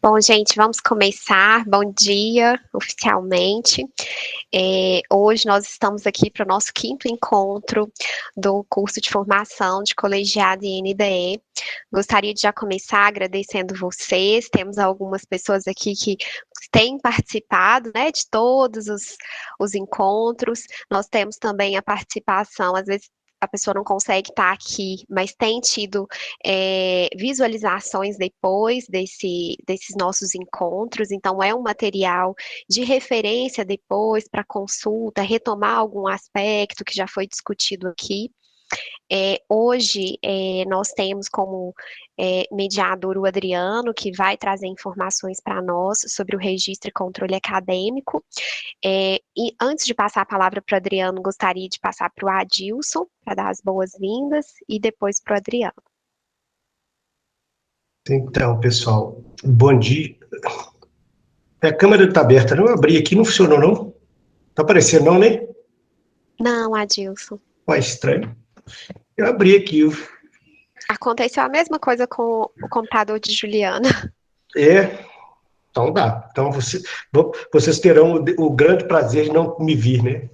Bom, gente, vamos começar. Bom dia, oficialmente. Hoje nós estamos aqui para o nosso 5º encontro do curso de formação de colegiado em NDE. Gostaria de já começar agradecendo vocês. Temos algumas pessoas aqui que têm participado, né, de todos os encontros. Nós temos também a participação, às vezes a pessoa não consegue estar aqui, mas tem tido visualizações depois desses nossos encontros, então é um material de referência depois para consulta, retomar algum aspecto que já foi discutido aqui. Hoje nós temos como mediador o Adriano, que vai trazer informações para nós sobre o registro e controle acadêmico. E antes de passar a palavra para o Adriano, gostaria de passar para o Adilson, para dar as boas-vindas, e depois para o Adriano. Então, pessoal, bom dia. A câmera está aberta, não? Eu abri aqui, não funcionou, não? Tá aparecendo, não, né? Não, Adilson. Ué, estranho. Eu abri aqui. Aconteceu a mesma coisa com o computador de Juliana. Então dá. Então vocês terão o grande prazer de não me vir, né?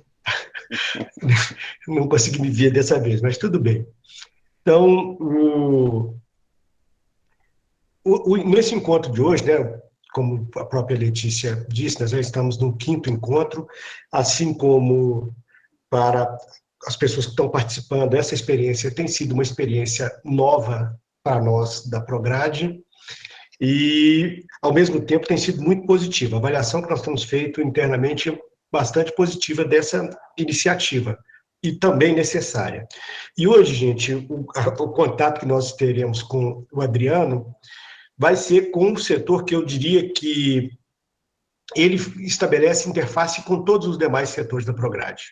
Não consegui me ver dessa vez, mas tudo bem. Então, nesse encontro de hoje, né, como a própria Letícia disse, nós já estamos no 5º encontro, assim como para as pessoas que estão participando, essa experiência tem sido uma experiência nova para nós da Prograde e, ao mesmo tempo, tem sido muito positiva. A avaliação que nós temos feito internamente é bastante positiva dessa iniciativa e também necessária. E hoje, gente, o contato que nós teremos com o Adriano vai ser com um setor que eu diria que ele estabelece interface com todos os demais setores da Prograde.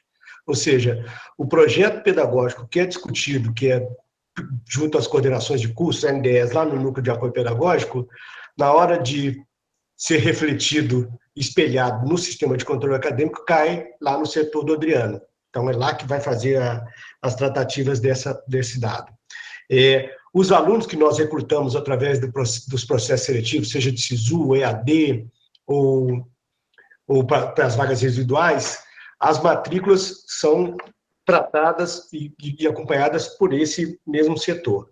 Ou seja, o projeto pedagógico que é discutido, que é junto às coordenações de cursos, NDEs, lá no Núcleo de Apoio Pedagógico, na hora de ser refletido, espelhado no sistema de controle acadêmico, cai lá no setor do Adriano. Então, é lá que vai fazer as tratativas desse dado. Os alunos que nós recrutamos através dos processos seletivos, seja de SISU, EAD, ou para as vagas residuais, as matrículas são tratadas e acompanhadas por esse mesmo setor.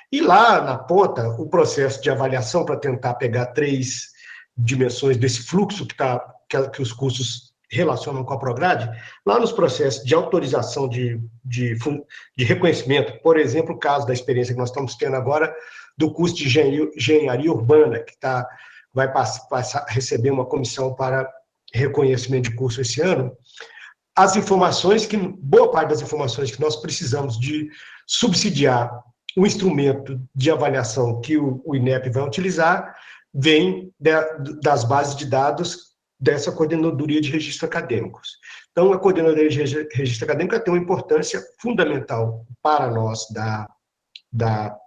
E lá na ponta, o processo de avaliação, para tentar pegar 3 dimensões desse fluxo que os cursos relacionam com a Prograde, lá nos processos de autorização de reconhecimento, por exemplo, o caso da experiência que nós estamos tendo agora do curso de engenharia urbana, que vai passar a receber uma comissão para reconhecimento de curso esse ano, boa parte das informações que nós precisamos de subsidiar o instrumento de avaliação que o INEP vai utilizar, vem das bases de dados dessa Coordenadoria de Registro Acadêmicos. Então, a Coordenadoria de Registro Acadêmico tem uma importância fundamental para nós da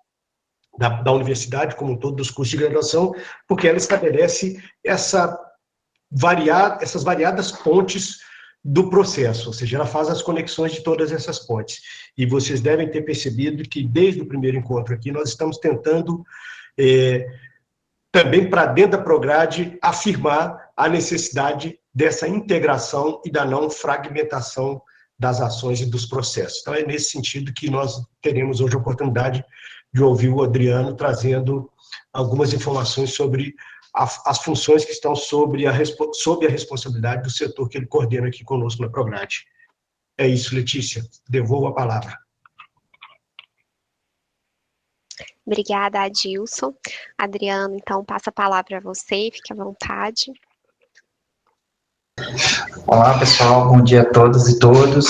universidade, como um todo, dos cursos de graduação, porque ela estabelece essas variadas pontes do processo, ou seja, ela faz as conexões de todas essas pontes. E vocês devem ter percebido que, desde o primeiro encontro aqui, nós estamos tentando, também para dentro da Prograde, afirmar a necessidade dessa integração e da não fragmentação das ações e dos processos. Então, é nesse sentido que nós teremos hoje a oportunidade de ouvir o Adriano trazendo algumas informações sobre as funções que estão sob a responsabilidade do setor que ele coordena aqui conosco na Prograde. É isso, Letícia. Devolvo a palavra. Obrigada, Adilson. Adriano, então, passa a palavra a você, fique à vontade. Olá, pessoal, bom dia a todas e todos.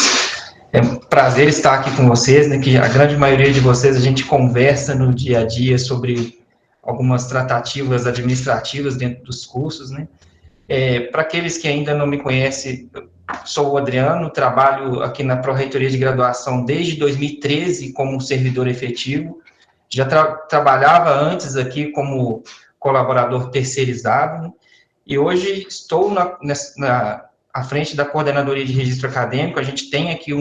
É um prazer estar aqui com vocês, né, que a grande maioria de vocês a gente conversa no dia a dia sobre algumas tratativas administrativas dentro dos cursos, né. Para aqueles que ainda não me conhecem, sou o Adriano, trabalho aqui na Pró-Reitoria de Graduação desde 2013 como servidor efetivo, já trabalhava antes aqui como colaborador terceirizado, né, e hoje estou à frente da Coordenadoria de Registro Acadêmico. A gente tem aqui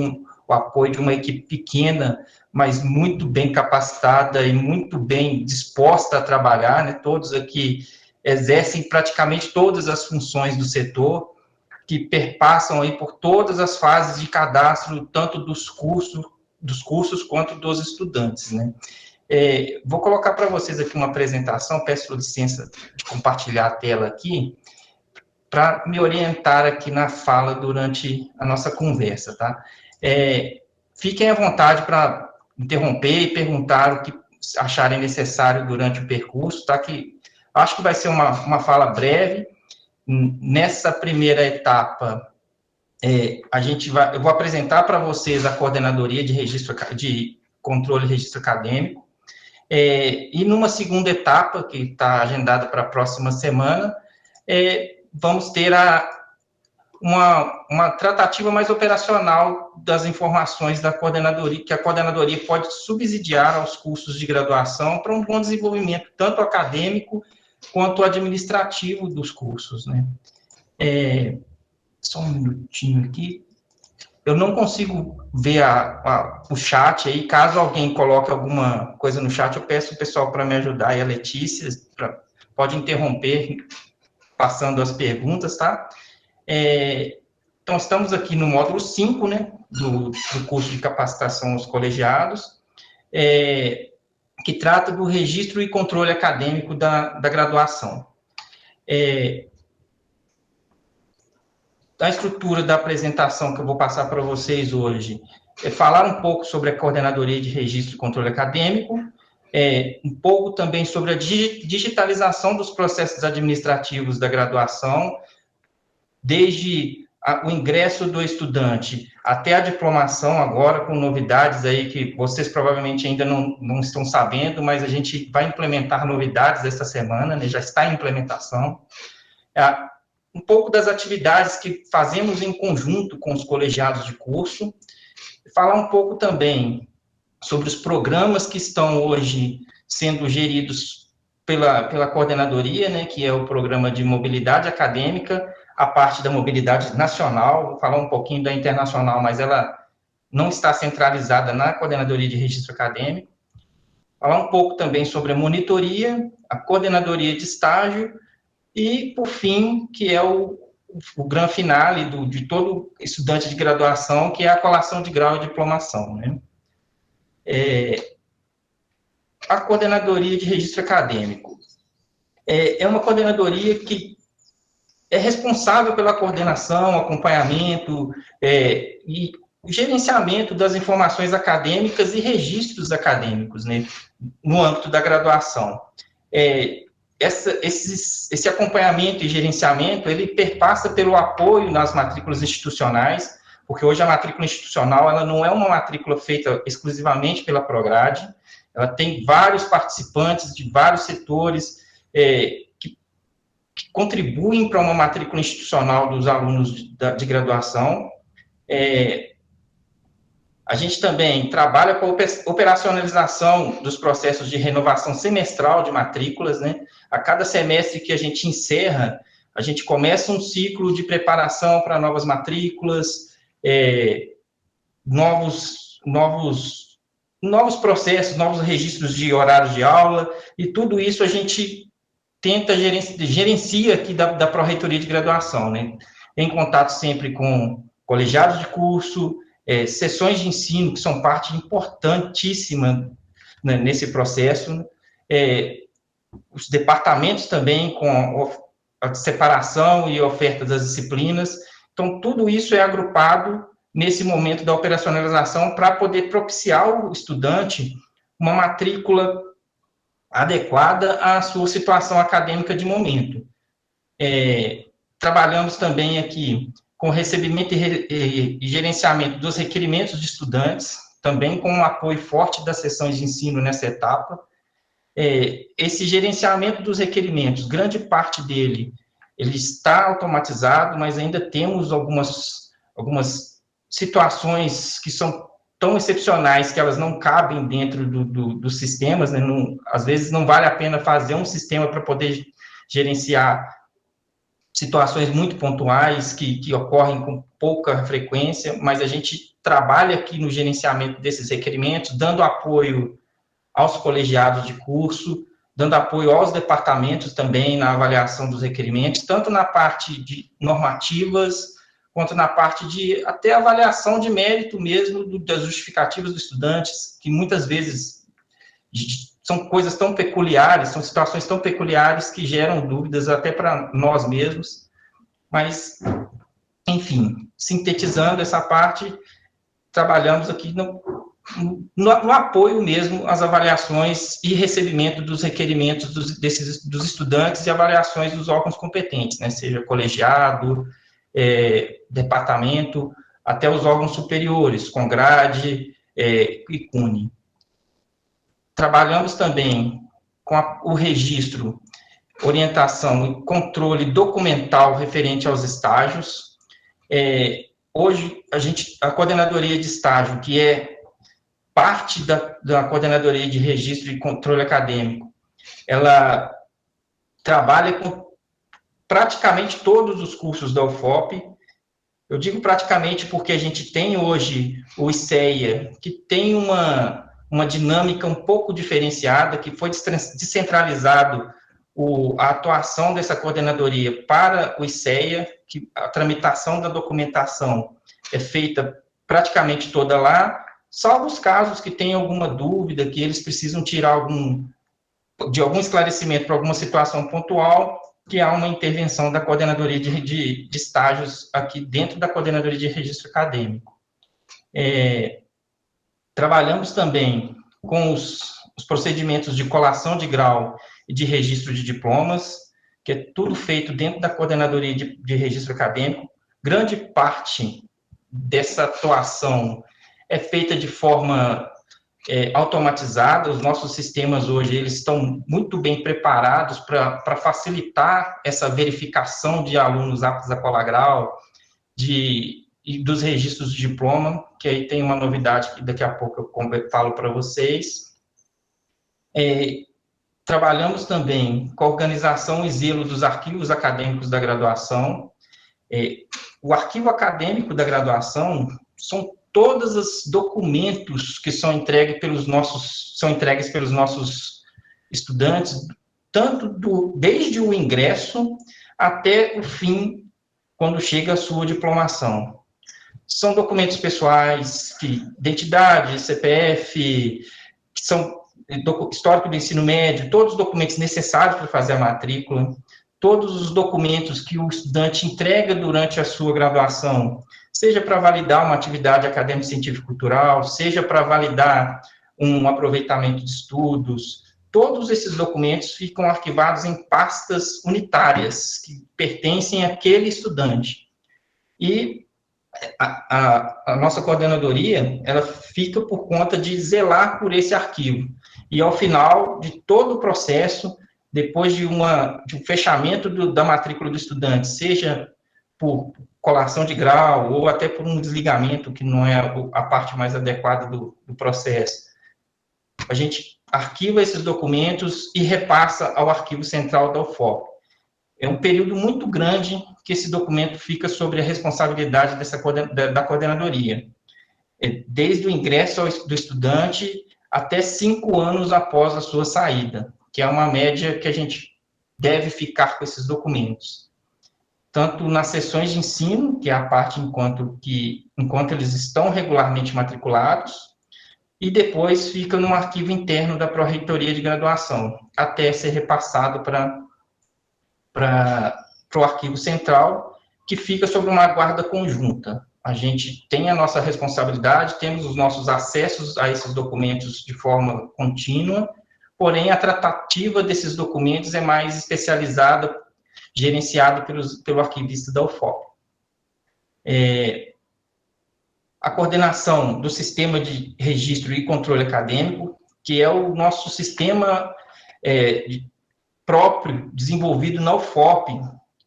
o apoio de uma equipe pequena, mas muito bem capacitada e muito bem disposta a trabalhar, né? Todos aqui exercem praticamente todas as funções do setor, que perpassam aí por todas as fases de cadastro, tanto dos cursos quanto dos estudantes, né? Vou colocar para vocês aqui uma apresentação, peço licença de compartilhar a tela aqui, para me orientar aqui na fala durante a nossa conversa, tá? Fiquem à vontade para interromper e perguntar o que acharem necessário durante o percurso, tá? Que acho que vai ser uma fala breve. Nessa primeira etapa, eu vou apresentar para vocês a coordenadoria de controle e registro acadêmico, e numa segunda etapa, que está agendada para a próxima semana, vamos ter uma tratativa mais operacional das informações da coordenadoria, que a coordenadoria pode subsidiar aos cursos de graduação para um bom desenvolvimento, tanto acadêmico quanto administrativo dos cursos, né? Só um minutinho aqui. Eu não consigo ver o chat aí. Caso alguém coloque alguma coisa no chat, eu peço o pessoal para me ajudar, e a Letícia pode interromper passando as perguntas, tá? Então, estamos aqui no módulo 5, né, do curso de capacitação aos colegiados, que trata do registro e controle acadêmico da graduação. A estrutura da apresentação que eu vou passar para vocês hoje é falar um pouco sobre a coordenadoria de registro e controle acadêmico, um pouco também sobre a digitalização dos processos administrativos da graduação, desde o ingresso do estudante até a diplomação, agora com novidades aí que vocês provavelmente ainda não estão sabendo, mas a gente vai implementar novidades esta semana, né, já está em implementação. Um pouco das atividades que fazemos em conjunto com os colegiados de curso, falar um pouco também sobre os programas que estão hoje sendo geridos pela coordenadoria, né, que é o programa de mobilidade acadêmica, a parte da mobilidade nacional, vou falar um pouquinho da internacional, mas ela não está centralizada na coordenadoria de registro acadêmico. Falar um pouco também sobre a monitoria, a coordenadoria de estágio e, por fim, que é o grande finale de todo estudante de graduação, que é a colação de grau e diplomação, né? A coordenadoria de registro acadêmico é uma coordenadoria que é responsável pela coordenação, acompanhamento e gerenciamento das informações acadêmicas e registros acadêmicos, né, no âmbito da graduação. Esse acompanhamento e gerenciamento, ele perpassa pelo apoio nas matrículas institucionais, porque hoje a matrícula institucional, ela não é uma matrícula feita exclusivamente pela Prograde, ela tem vários participantes de vários setores que contribuem para uma matrícula institucional dos alunos de graduação. A gente também trabalha com a operacionalização dos processos de renovação semestral de matrículas, né? A cada semestre que a gente encerra, a gente começa um ciclo de preparação para novas matrículas, novos processos, novos registros de horários de aula, e tudo isso a gente tenta gerencia aqui da Pró-Reitoria de Graduação, né? Em contato sempre com colegiados de curso, sessões de ensino, que são parte importantíssima, né, nesse processo, os departamentos também com a separação e oferta das disciplinas. Então, tudo isso é agrupado nesse momento da operacionalização para poder propiciar ao estudante uma matrícula adequada à sua situação acadêmica de momento. Trabalhamos também aqui com recebimento e gerenciamento dos requerimentos de estudantes, também com um apoio forte das sessões de ensino nessa etapa. Esse gerenciamento dos requerimentos, grande parte dele, ele está automatizado, mas ainda temos algumas situações que são tão excepcionais que elas não cabem dentro dos sistemas, né? Às vezes não vale a pena fazer um sistema para poder gerenciar situações muito pontuais que ocorrem com pouca frequência, mas a gente trabalha aqui no gerenciamento desses requerimentos, dando apoio aos colegiados de curso, dando apoio aos departamentos também na avaliação dos requerimentos, tanto na parte de normativas, quanto na parte de até avaliação de mérito mesmo das justificativas dos estudantes, que muitas vezes são coisas tão peculiares, são situações tão peculiares que geram dúvidas até para nós mesmos, mas, enfim, sintetizando essa parte, trabalhamos aqui no apoio mesmo às avaliações e recebimento dos requerimentos dos estudantes e avaliações dos órgãos competentes, né, seja colegiado, departamento, até os órgãos superiores, CONGRADE e CUNE. Trabalhamos também com o registro, orientação e controle documental referente aos estágios. Hoje, a coordenadoria de estágio, que é parte da coordenadoria de registro e controle acadêmico, ela trabalha com praticamente todos os cursos da UFOP. Eu digo praticamente porque a gente tem hoje o ICEA, que tem uma dinâmica um pouco diferenciada, que foi descentralizado a atuação dessa coordenadoria para o ICEA, que a tramitação da documentação é feita praticamente toda lá, salvo os casos que tem alguma dúvida, que eles precisam tirar algum esclarecimento para alguma situação pontual, que há uma intervenção da coordenadoria de estágios aqui dentro da coordenadoria de registro acadêmico. Trabalhamos também com os procedimentos de colação de grau e de registro de diplomas, que é tudo feito dentro da coordenadoria de registro acadêmico. Grande parte dessa atuação é feita de forma automatizada. Os nossos sistemas hoje eles estão muito bem preparados para facilitar essa verificação de alunos aptos a colar grau, e dos registros de diploma, que aí tem uma novidade que daqui a pouco eu falo para vocês. Trabalhamos também com a organização e zelo dos arquivos acadêmicos da graduação. O arquivo acadêmico da graduação são todos os documentos que são entregues pelos nossos estudantes, desde o ingresso até o fim, quando chega a sua diplomação. São documentos pessoais, identidade, CPF, que são histórico do ensino médio, todos os documentos necessários para fazer a matrícula, todos os documentos que o estudante entrega durante a sua graduação, seja para validar uma atividade acadêmica, científica e cultural, seja para validar um aproveitamento de estudos, todos esses documentos ficam arquivados em pastas unitárias, que pertencem àquele estudante. E a nossa coordenadoria, ela fica por conta de zelar por esse arquivo. E ao final de todo o processo, depois de um fechamento da matrícula do estudante, seja por colação de grau ou até por um desligamento, que não é a parte mais adequada do processo, a gente arquiva esses documentos e repassa ao arquivo central da UFOP. É um período muito grande que esse documento fica sobre a responsabilidade da coordenadoria. Desde o ingresso do estudante até 5 anos após a sua saída, que é uma média que a gente deve ficar com esses documentos. Tanto nas sessões de ensino, que é a parte enquanto eles estão regularmente matriculados, e depois fica no arquivo interno da Pró-Reitoria de Graduação, até ser repassado para o arquivo central, que fica sob uma guarda conjunta. A gente tem a nossa responsabilidade, temos os nossos acessos a esses documentos de forma contínua, porém a tratativa desses documentos é mais especializada, gerenciada pelo arquivista da UFOP. A coordenação do sistema de registro e controle acadêmico, que é o nosso sistema próprio, desenvolvido na UFOP,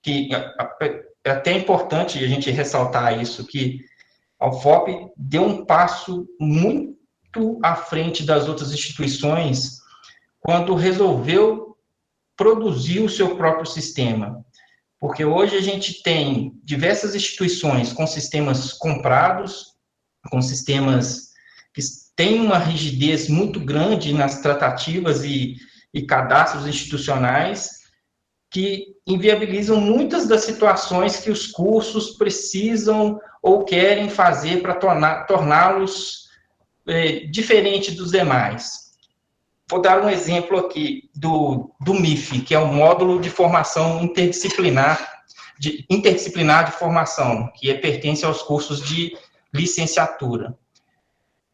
que é até importante a gente ressaltar isso, que a UFOP deu um passo muito à frente das outras instituições quando resolveu produzir o seu próprio sistema. Porque hoje a gente tem diversas instituições com sistemas comprados, com sistemas que têm uma rigidez muito grande nas tratativas e cadastros institucionais, que inviabilizam muitas das situações que os cursos precisam ou querem fazer para torná-los diferentes dos demais. Vou dar um exemplo aqui do MIF, que é o Módulo de Formação Interdisciplinar de Formação, que pertence aos cursos de licenciatura.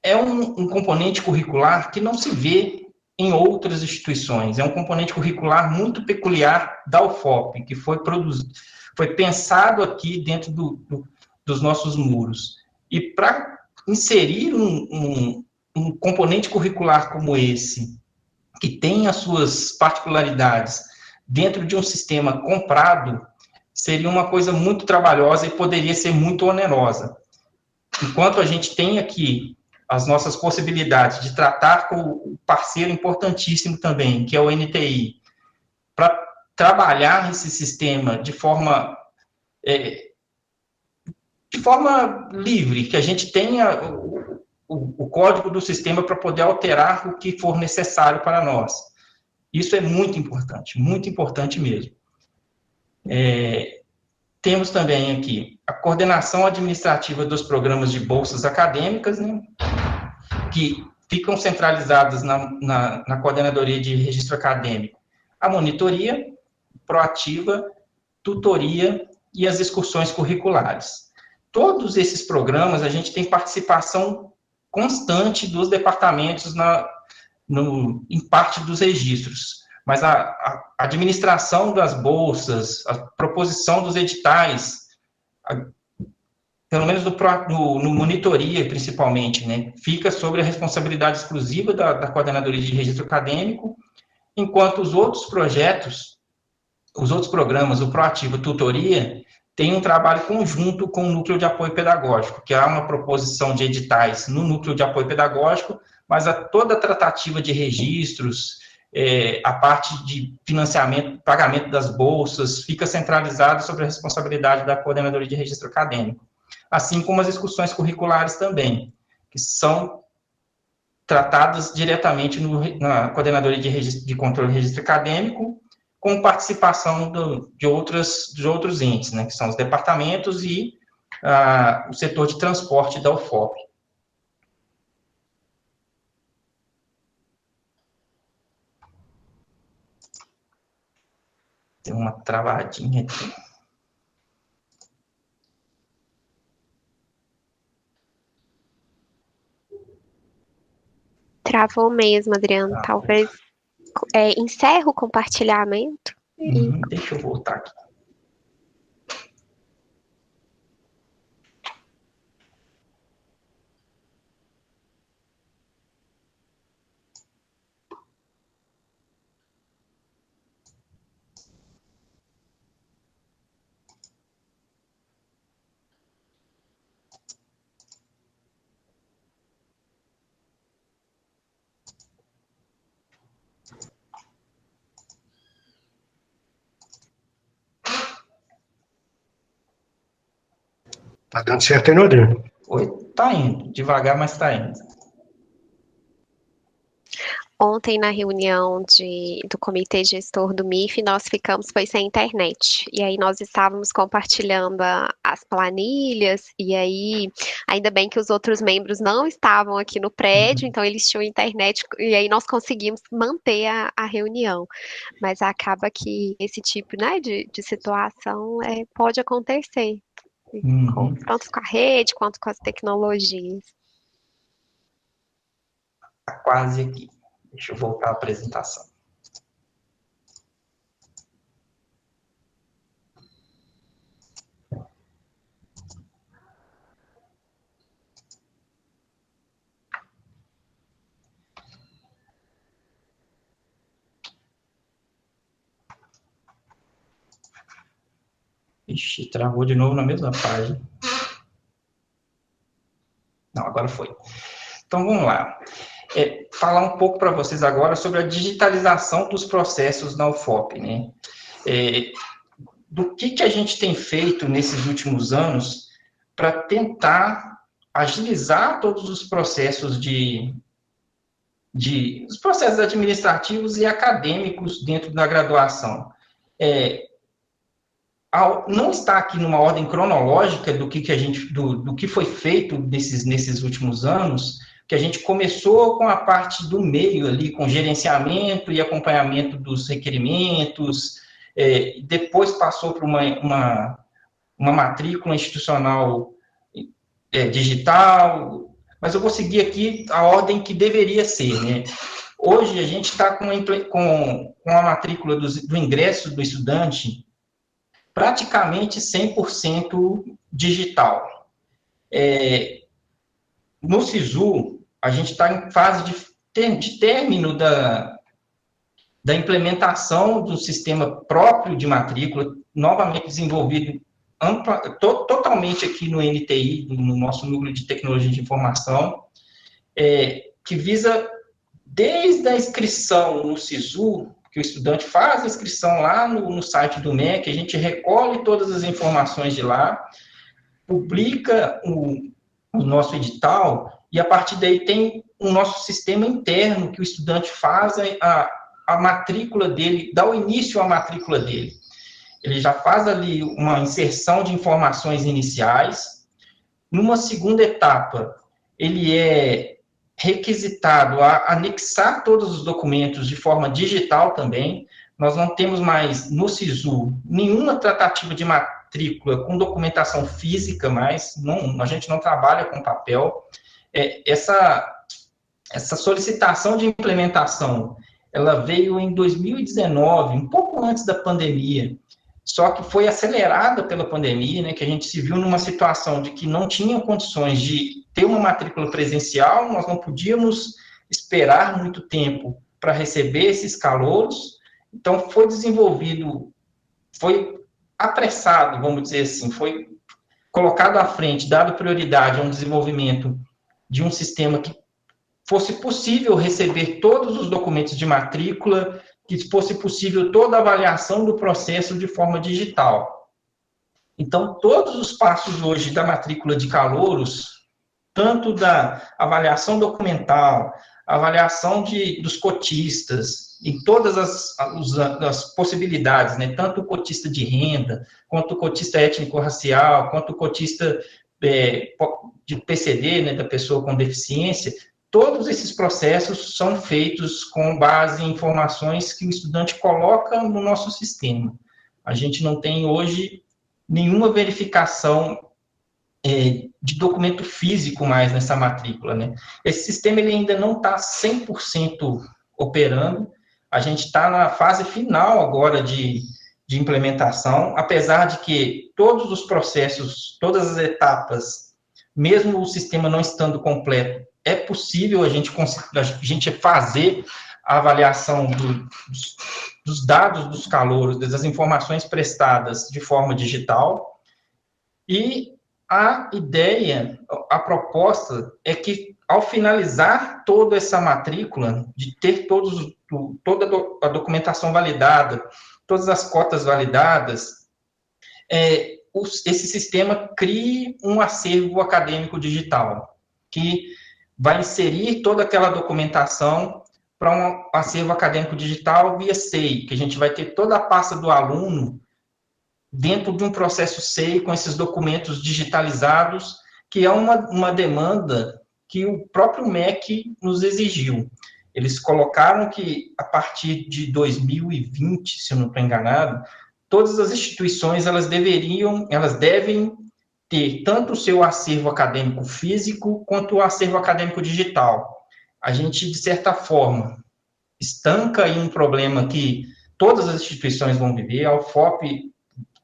É um componente curricular que não se vê em outras instituições. É um componente curricular muito peculiar da UFOP, que foi pensado aqui dentro dos nossos muros. E para inserir um componente curricular como esse, que tem as suas particularidades dentro de um sistema comprado, seria uma coisa muito trabalhosa e poderia ser muito onerosa. Enquanto a gente tem aqui as nossas possibilidades de tratar com o parceiro importantíssimo também, que é o NTI, para trabalhar nesse sistema de forma livre, que a gente tenha o código do sistema para poder alterar o que for necessário para nós. Isso é muito importante mesmo. Temos também aqui a coordenação administrativa dos programas de bolsas acadêmicas, né, que ficam centralizadas na Coordenadoria de Registro Acadêmico. A monitoria proativa, tutoria e as excursões curriculares. Todos esses programas, a gente tem participação constante dos departamentos em parte dos registros, mas a administração das bolsas, a proposição dos editais, pelo menos no monitoria, principalmente, né, fica sobre a responsabilidade exclusiva da Coordenadoria de Registro Acadêmico, enquanto os outros projetos, os outros programas, o Proativo Tutoria, tem um trabalho conjunto com o Núcleo de Apoio Pedagógico, que há uma proposição de editais no Núcleo de Apoio Pedagógico, mas toda a tratativa de registros, a parte de financiamento, pagamento das bolsas, fica centralizada sobre a responsabilidade da Coordenadoria de Registro Acadêmico, assim como as excursões curriculares também, que são tratadas diretamente na Coordenadoria de Controle de Registro Acadêmico, com participação de outros entes, né, que são os departamentos e o setor de transporte da UFOP. Tem uma travadinha aqui. Travou mesmo, Adriano. Talvez encerre o compartilhamento. Deixa eu voltar aqui. Tá dando certo aí, não, Adriano? Oi, tá indo. Devagar, mas tá indo. Ontem, na reunião do comitê gestor do MIF, nós ficamos sem internet. E aí nós estávamos compartilhando as planilhas, e aí, ainda bem que os outros membros não estavam aqui no prédio, então eles tinham internet, e aí nós conseguimos manter a reunião. Mas acaba que esse tipo, né, de situação pode acontecer, tanto com a rede quanto com as tecnologias. Tá quase aqui. Deixa eu voltar à apresentação. Ixi, travou de novo na mesma página. Não, agora foi. Então, vamos lá. Falar um pouco para vocês agora sobre a digitalização dos processos na UFOP, né? do que a gente tem feito nesses últimos anos para tentar agilizar todos os processos os processos administrativos e acadêmicos dentro da graduação. Não está aqui numa ordem cronológica do que foi feito nesses últimos anos, que a gente começou com a parte do meio ali, com gerenciamento e acompanhamento dos requerimentos, depois passou para uma matrícula institucional digital, mas eu vou seguir aqui a ordem que deveria ser, né? Hoje a gente está com a matrícula do ingresso do estudante praticamente 100% digital. No SISU, a gente está em fase de término da implementação do sistema próprio de matrícula, novamente desenvolvido totalmente aqui no NTI, no nosso Núcleo de Tecnologia de Informação, que visa, desde a inscrição no SISU, que o estudante faz a inscrição lá no site do MEC, a gente recolhe todas as informações de lá, publica o nosso edital, e a partir daí tem o nosso sistema interno, que o estudante faz a matrícula dele, dá o início à matrícula dele. Ele já faz ali uma inserção de informações iniciais. Numa segunda etapa, ele é requisitado a anexar todos os documentos de forma digital também. Nós não temos mais, no SISU, nenhuma tratativa de matrícula com documentação física mais, a gente não trabalha com papel. Essa solicitação de implementação, ela veio em 2019, um pouco antes da pandemia, só que foi acelerada pela pandemia, né, que a gente se viu numa situação de que não tinha condições de ter uma matrícula presencial, nós não podíamos esperar muito tempo para receber esses calouros, então foi desenvolvido, foi apressado, vamos dizer assim, foi colocado à frente, dado prioridade a um desenvolvimento de um sistema que fosse possível receber todos os documentos de matrícula, que fosse possível toda a avaliação do processo de forma digital. Então, todos os passos hoje da matrícula de calouros, tanto da avaliação documental, avaliação dos cotistas, em todas as possibilidades, né? Tanto o cotista de renda, quanto o cotista étnico-racial, quanto o cotista de PCD, né, da pessoa com deficiência, todos esses processos são feitos com base em informações que o estudante coloca no nosso sistema. A gente não tem hoje nenhuma verificação de documento físico mais nessa matrícula, né? Esse sistema ele ainda não está 100% operando, a gente está na fase final agora de implementação, apesar de que todos os processos, todas as etapas, mesmo o sistema não estando completo, é possível a gente fazer a avaliação dos dados dos calouros, das informações prestadas de forma digital, e a ideia, a proposta é que, ao finalizar toda essa matrícula, de ter toda a documentação validada, todas as cotas validadas, esse sistema crie um acervo acadêmico digital, que vai inserir toda aquela documentação para um acervo acadêmico digital via SEI, que a gente vai ter toda a pasta do aluno dentro de um processo SEI com esses documentos digitalizados, que é uma demanda que o próprio MEC nos exigiu. Eles colocaram que, a partir de 2020, se eu não estou enganado, todas as instituições, elas devem ter tanto o seu acervo acadêmico físico, quanto o acervo acadêmico digital. A gente, de certa forma, estanca aí um problema que todas as instituições vão viver. A UFOP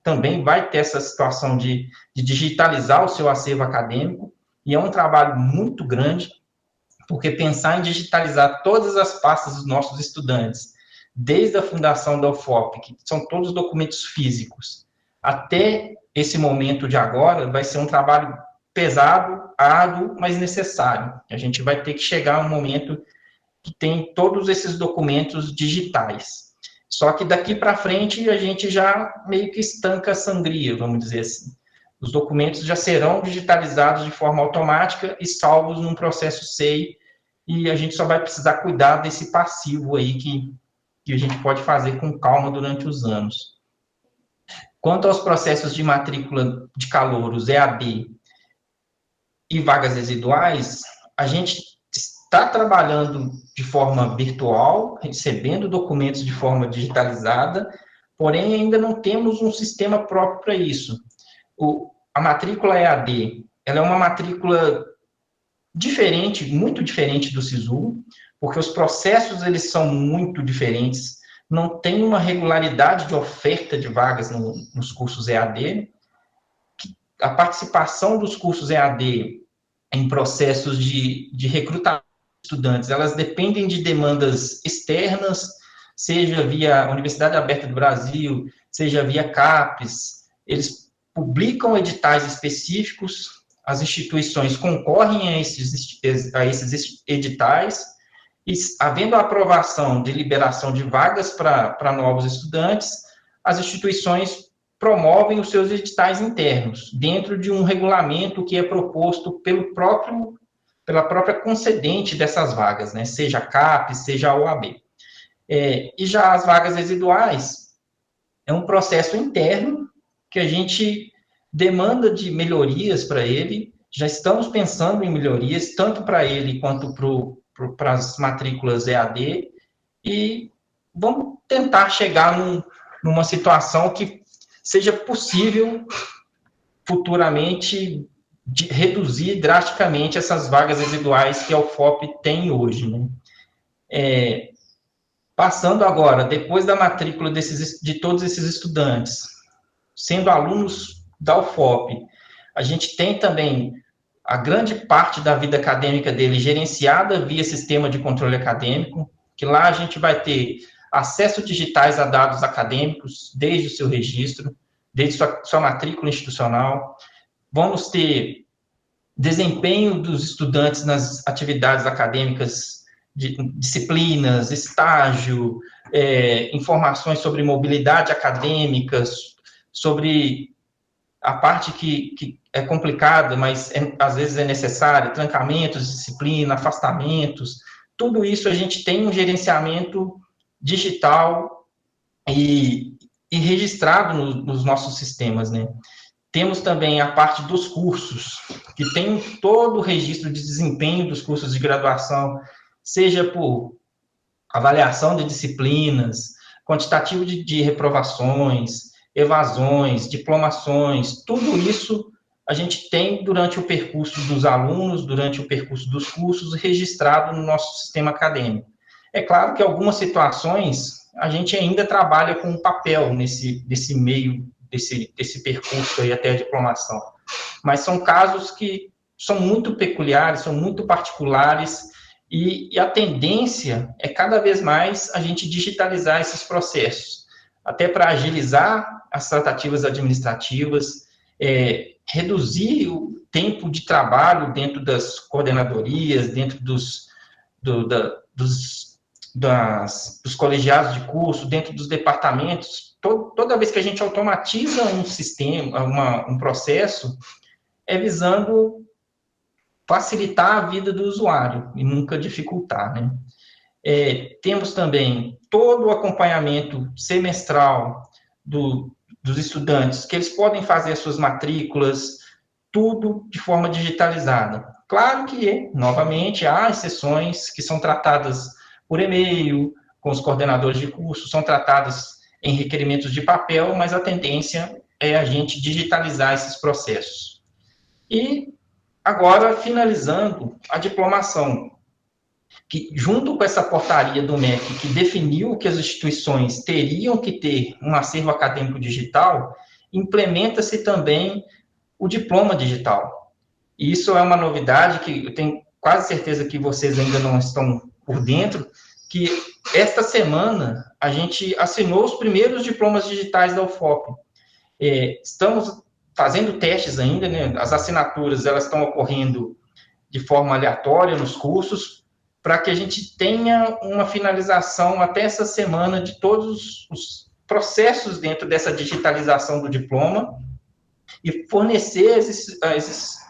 também vai ter essa situação de digitalizar o seu acervo acadêmico, e é um trabalho muito grande, porque pensar em digitalizar todas as pastas dos nossos estudantes, desde a fundação da UFOP, que são todos documentos físicos, até esse momento de agora, vai ser um trabalho pesado, árduo, mas necessário. A gente vai ter que chegar a um momento que tem todos esses documentos digitais. Só que daqui para frente a gente já meio que estanca a sangria, vamos dizer assim. Os documentos já serão digitalizados de forma automática e salvos num processo SEI, e a gente só vai precisar cuidar desse passivo aí que a gente pode fazer com calma durante os anos. Quanto aos processos de matrícula de calouros, EAD e vagas residuais, a gente está trabalhando de forma virtual, recebendo documentos de forma digitalizada, porém ainda não temos um sistema próprio para isso. A matrícula EAD, ela é uma matrícula diferente, muito diferente do SISU, porque os processos eles são muito diferentes, não tem uma regularidade de oferta de vagas nos cursos EAD. A participação dos cursos EAD em processos de recrutamento de estudantes, elas dependem de demandas externas, seja via Universidade Aberta do Brasil, seja via CAPES, eles publicam editais específicos, as instituições concorrem a esses editais, e havendo a aprovação de liberação de vagas para novos estudantes, as instituições promovem os seus editais internos, dentro de um regulamento que é proposto pela própria concedente dessas vagas, né? Seja a CAPES, seja a OAB. E já as vagas residuais, é um processo interno que a gente demanda de melhorias para ele, já estamos pensando em melhorias, tanto para ele quanto para as matrículas EAD, e vamos tentar chegar numa situação que seja possível futuramente reduzir drasticamente essas vagas residuais que a UFOP tem hoje, né? Passando agora, depois da matrícula de todos esses estudantes, sendo alunos da UFOP, a gente tem também a grande parte da vida acadêmica dele gerenciada via sistema de controle acadêmico, que lá a gente vai ter acesso digitais a dados acadêmicos, desde o seu registro, desde sua matrícula institucional. Vamos ter desempenho dos estudantes nas atividades acadêmicas, de disciplinas, estágio, informações sobre mobilidade acadêmica, sobre a parte que é complicada, mas às vezes é necessária, trancamentos, disciplina, afastamentos, tudo isso a gente tem um gerenciamento digital e registrado nos nossos sistemas, né? Temos também a parte dos cursos, que tem todo o registro de desempenho dos cursos de graduação, seja por avaliação de disciplinas, quantitativo de reprovações, evasões, diplomações, tudo isso a gente tem durante o percurso dos alunos, durante o percurso dos cursos, registrado no nosso sistema acadêmico. É claro que algumas situações a gente ainda trabalha com o papel nesse meio desse percurso aí até a diplomação, mas são casos que são muito peculiares, são muito particulares, e a tendência é cada vez mais a gente digitalizar esses processos, até para agilizar as tratativas administrativas, reduzir o tempo de trabalho dentro das coordenadorias, dentro dos colegiados de curso, dentro dos departamentos. Toda vez que a gente automatiza um sistema, um processo, é visando facilitar a vida do usuário e nunca dificultar, né? Temos também todo o acompanhamento semestral dos estudantes, que eles podem fazer as suas matrículas, tudo de forma digitalizada. Claro que, novamente, há exceções que são tratadas por e-mail, com os coordenadores de curso, são tratadas em requerimentos de papel, mas a tendência é a gente digitalizar esses processos. E, agora, finalizando a diplomação, que junto com essa portaria do MEC, que definiu que as instituições teriam que ter um acervo acadêmico digital, implementa-se também o diploma digital. E isso é uma novidade que eu tenho quase certeza que vocês ainda não estão por dentro, que esta semana a gente assinou os primeiros diplomas digitais da UFOP. Estamos fazendo testes ainda, né? As assinaturas elas estão ocorrendo de forma aleatória nos cursos, para que a gente tenha uma finalização até essa semana de todos os processos dentro dessa digitalização do diploma e fornecer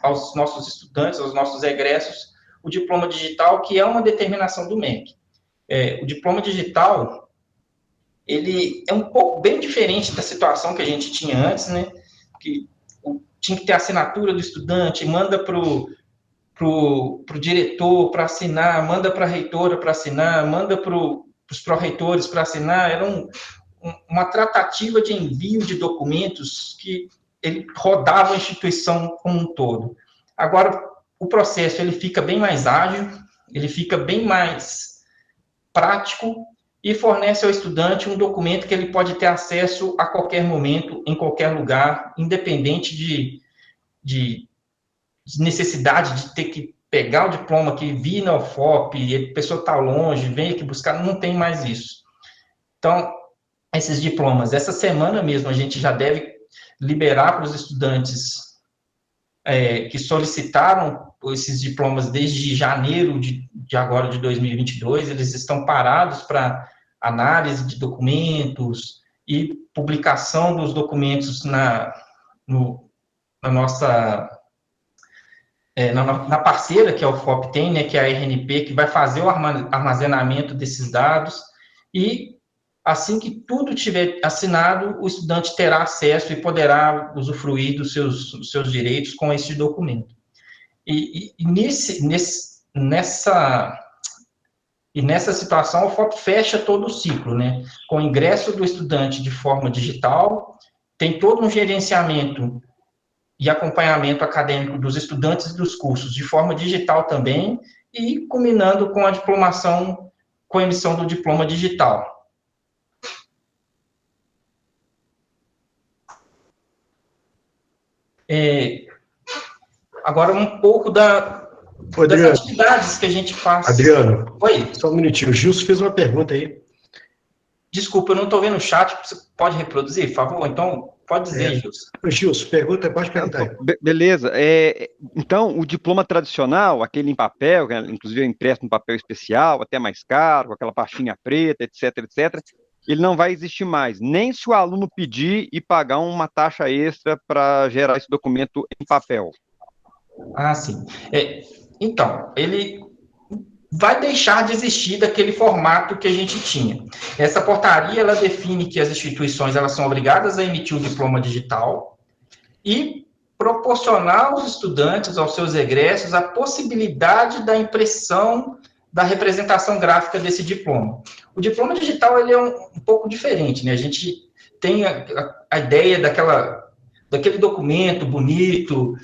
aos nossos estudantes, aos nossos egressos, o diploma digital, que é uma determinação do MEC. O diploma digital, ele é um pouco bem diferente da situação que a gente tinha antes, né? Que tinha que ter a assinatura do estudante, manda para o diretor para assinar, manda para a reitora para assinar, manda para os pró-reitores para assinar. Era uma tratativa de envio de documentos que ele rodava a instituição como um todo. Agora, o processo ele fica bem mais ágil, ele fica bem mais prático e fornece ao estudante um documento que ele pode ter acesso a qualquer momento, em qualquer lugar, independente de necessidade de ter que pegar o diploma, que vir na UFOP, e a pessoa está longe, vem aqui buscar, não tem mais isso. Então, esses diplomas, essa semana mesmo, a gente já deve liberar para os estudantes que solicitaram esses diplomas desde janeiro de agora de 2022, eles estão parados para análise de documentos e publicação dos documentos na nossa na parceira que a UFOP tem, né, que é a RNP, que vai fazer o armazenamento desses dados, e assim que tudo tiver assinado, o estudante terá acesso e poderá usufruir dos seus direitos com esse documento. E nessa situação, a UFOP fecha todo o ciclo, né? Com o ingresso do estudante de forma digital, tem todo um gerenciamento e acompanhamento acadêmico dos estudantes e dos cursos de forma digital também, e culminando com a diplomação, com a emissão do diploma digital. Agora, um pouco das atividades que a gente faz. Adriano, oi? Só um minutinho. O Gilson fez uma pergunta aí. Desculpa, eu não estou vendo o chat. Você pode reproduzir, por favor? Então, pode dizer, Gilson. Gilson, pode perguntar aí. Beleza. Então, o diploma tradicional, aquele em papel, inclusive impresso em papel especial, até mais caro, com aquela pastinha preta, etc., ele não vai existir mais, nem se o aluno pedir e pagar uma taxa extra para gerar esse documento em papel. Ah, sim. Então, ele vai deixar de existir daquele formato que a gente tinha. Essa portaria, ela define que as instituições elas são obrigadas a emitir o diploma digital e proporcionar aos estudantes, aos seus egressos, a possibilidade da impressão da representação gráfica desse diploma. O diploma digital ele é um pouco diferente, né? A gente tem a ideia daquele documento bonito,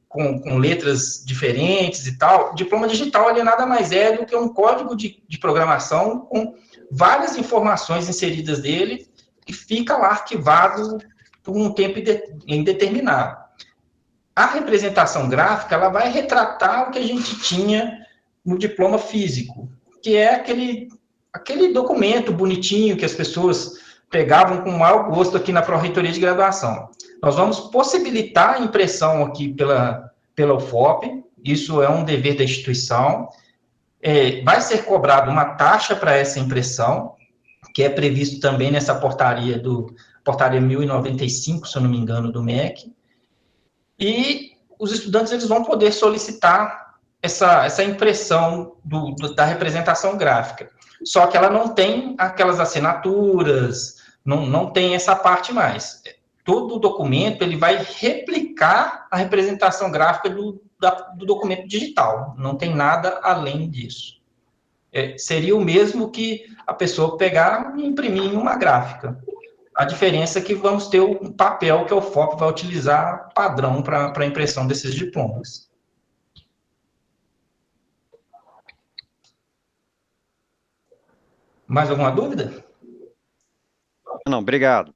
com letras diferentes e tal. O diploma digital ele nada mais é do que um código de programação com várias informações inseridas nele que fica lá arquivado por um tempo indeterminado. A representação gráfica ela vai retratar o que a gente tinha no diploma físico, que é aquele documento bonitinho que as pessoas pegavam com mau gosto aqui na Pró-Reitoria de Graduação. Nós vamos possibilitar a impressão aqui pela UFOP, isso é um dever da instituição. Vai ser cobrada uma taxa para essa impressão, que é previsto também nessa portaria 1095, se eu não me engano, do MEC, e os estudantes eles vão poder solicitar essa impressão da representação gráfica. Só que ela não tem aquelas assinaturas, não tem essa parte mais. Todo o documento ele vai replicar a representação gráfica do documento digital. Não tem nada além disso. Seria o mesmo que a pessoa pegar e imprimir em uma gráfica. A diferença é que vamos ter um papel que a UFOP vai utilizar padrão para a impressão desses diplomas. Mais alguma dúvida? Não, obrigado.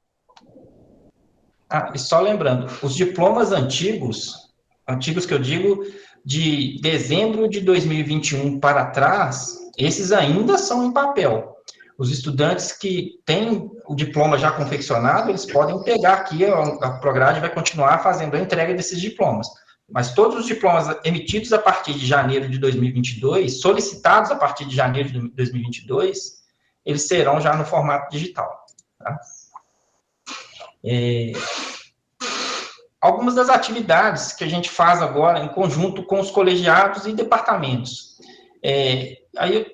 E só lembrando, os diplomas antigos que eu digo, de dezembro de 2021 para trás, esses ainda são em papel. Os estudantes que têm o diploma já confeccionado, eles podem pegar aqui, a Prograde vai continuar fazendo a entrega desses diplomas. mas todos os diplomas emitidos a partir de janeiro de 2022, solicitados a partir de janeiro de 2022, eles serão já no formato digital. Tá? Algumas das atividades que a gente faz agora em conjunto com os colegiados e departamentos. Aí eu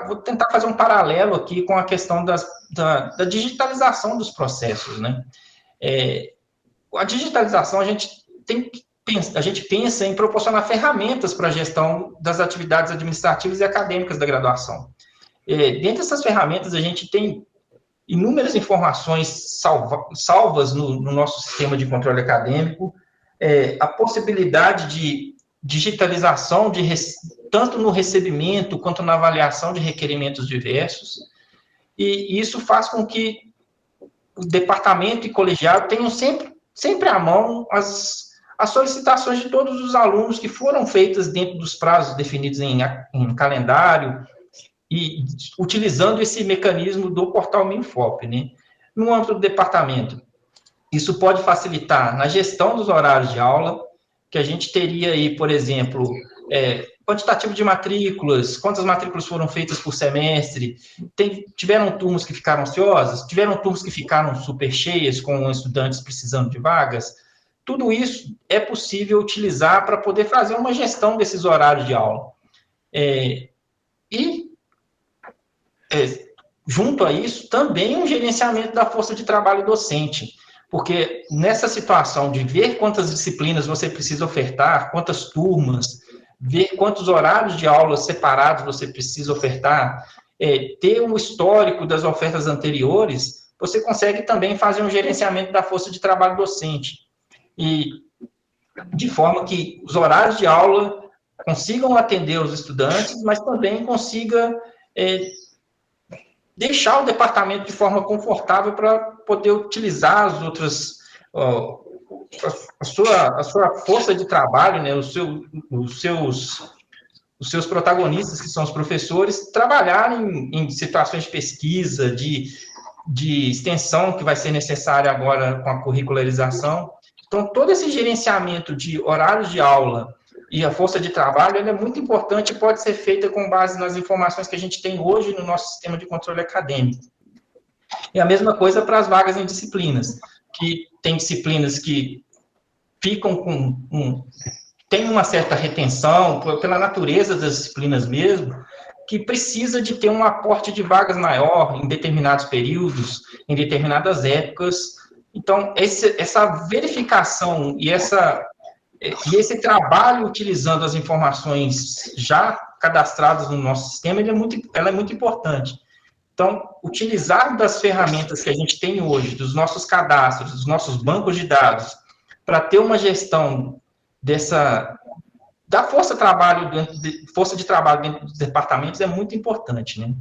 vou tentar fazer um paralelo aqui com a questão da digitalização dos processos, né? A digitalização, a gente pensa em proporcionar ferramentas para a gestão das atividades administrativas e acadêmicas da graduação. Dentre essas ferramentas, a gente tem inúmeras informações salvas no nosso sistema de controle acadêmico, a possibilidade de digitalização tanto no recebimento quanto na avaliação de requerimentos diversos, e isso faz com que o departamento e colegiado tenham sempre à mão as solicitações de todos os alunos que foram feitas dentro dos prazos definidos em calendário, e utilizando esse mecanismo do portal Minfop, né? No âmbito do departamento, isso pode facilitar na gestão dos horários de aula, que a gente teria aí, por exemplo, quantitativo de matrículas, quantas matrículas foram feitas por semestre, tiveram turmas que ficaram ociosas, tiveram turmas que ficaram super cheias, com estudantes precisando de vagas. Tudo isso é possível utilizar para poder fazer uma gestão desses horários de aula. Junto a isso, também um gerenciamento da força de trabalho docente, porque nessa situação de ver quantas disciplinas você precisa ofertar, quantas turmas, ver quantos horários de aula separados você precisa ofertar, ter um histórico das ofertas anteriores, você consegue também fazer um gerenciamento da força de trabalho docente, e de forma que os horários de aula consigam atender os estudantes, mas também consiga deixar o departamento de forma confortável para poder utilizar as outras, a sua força de trabalho, né, os seus protagonistas, que são os professores, trabalharem em situações de pesquisa, de extensão que vai ser necessária agora com a curricularização. Então, todo esse gerenciamento de horários de aula e a força de trabalho, ela é muito importante e pode ser feita com base nas informações que a gente tem hoje no nosso sistema de controle acadêmico. E a mesma coisa para as vagas em disciplinas, que tem disciplinas que ficam tem uma certa retenção, pela natureza das disciplinas mesmo, que precisa de ter um aporte de vagas maior em determinados períodos, em determinadas épocas. Então, essa verificação e esse trabalho utilizando as informações já cadastradas no nosso sistema, ela é muito importante. Então, utilizar das ferramentas que a gente tem hoje, dos nossos cadastros, dos nossos bancos de dados, para ter uma gestão da força de trabalho dentro dos departamentos é muito importante, né?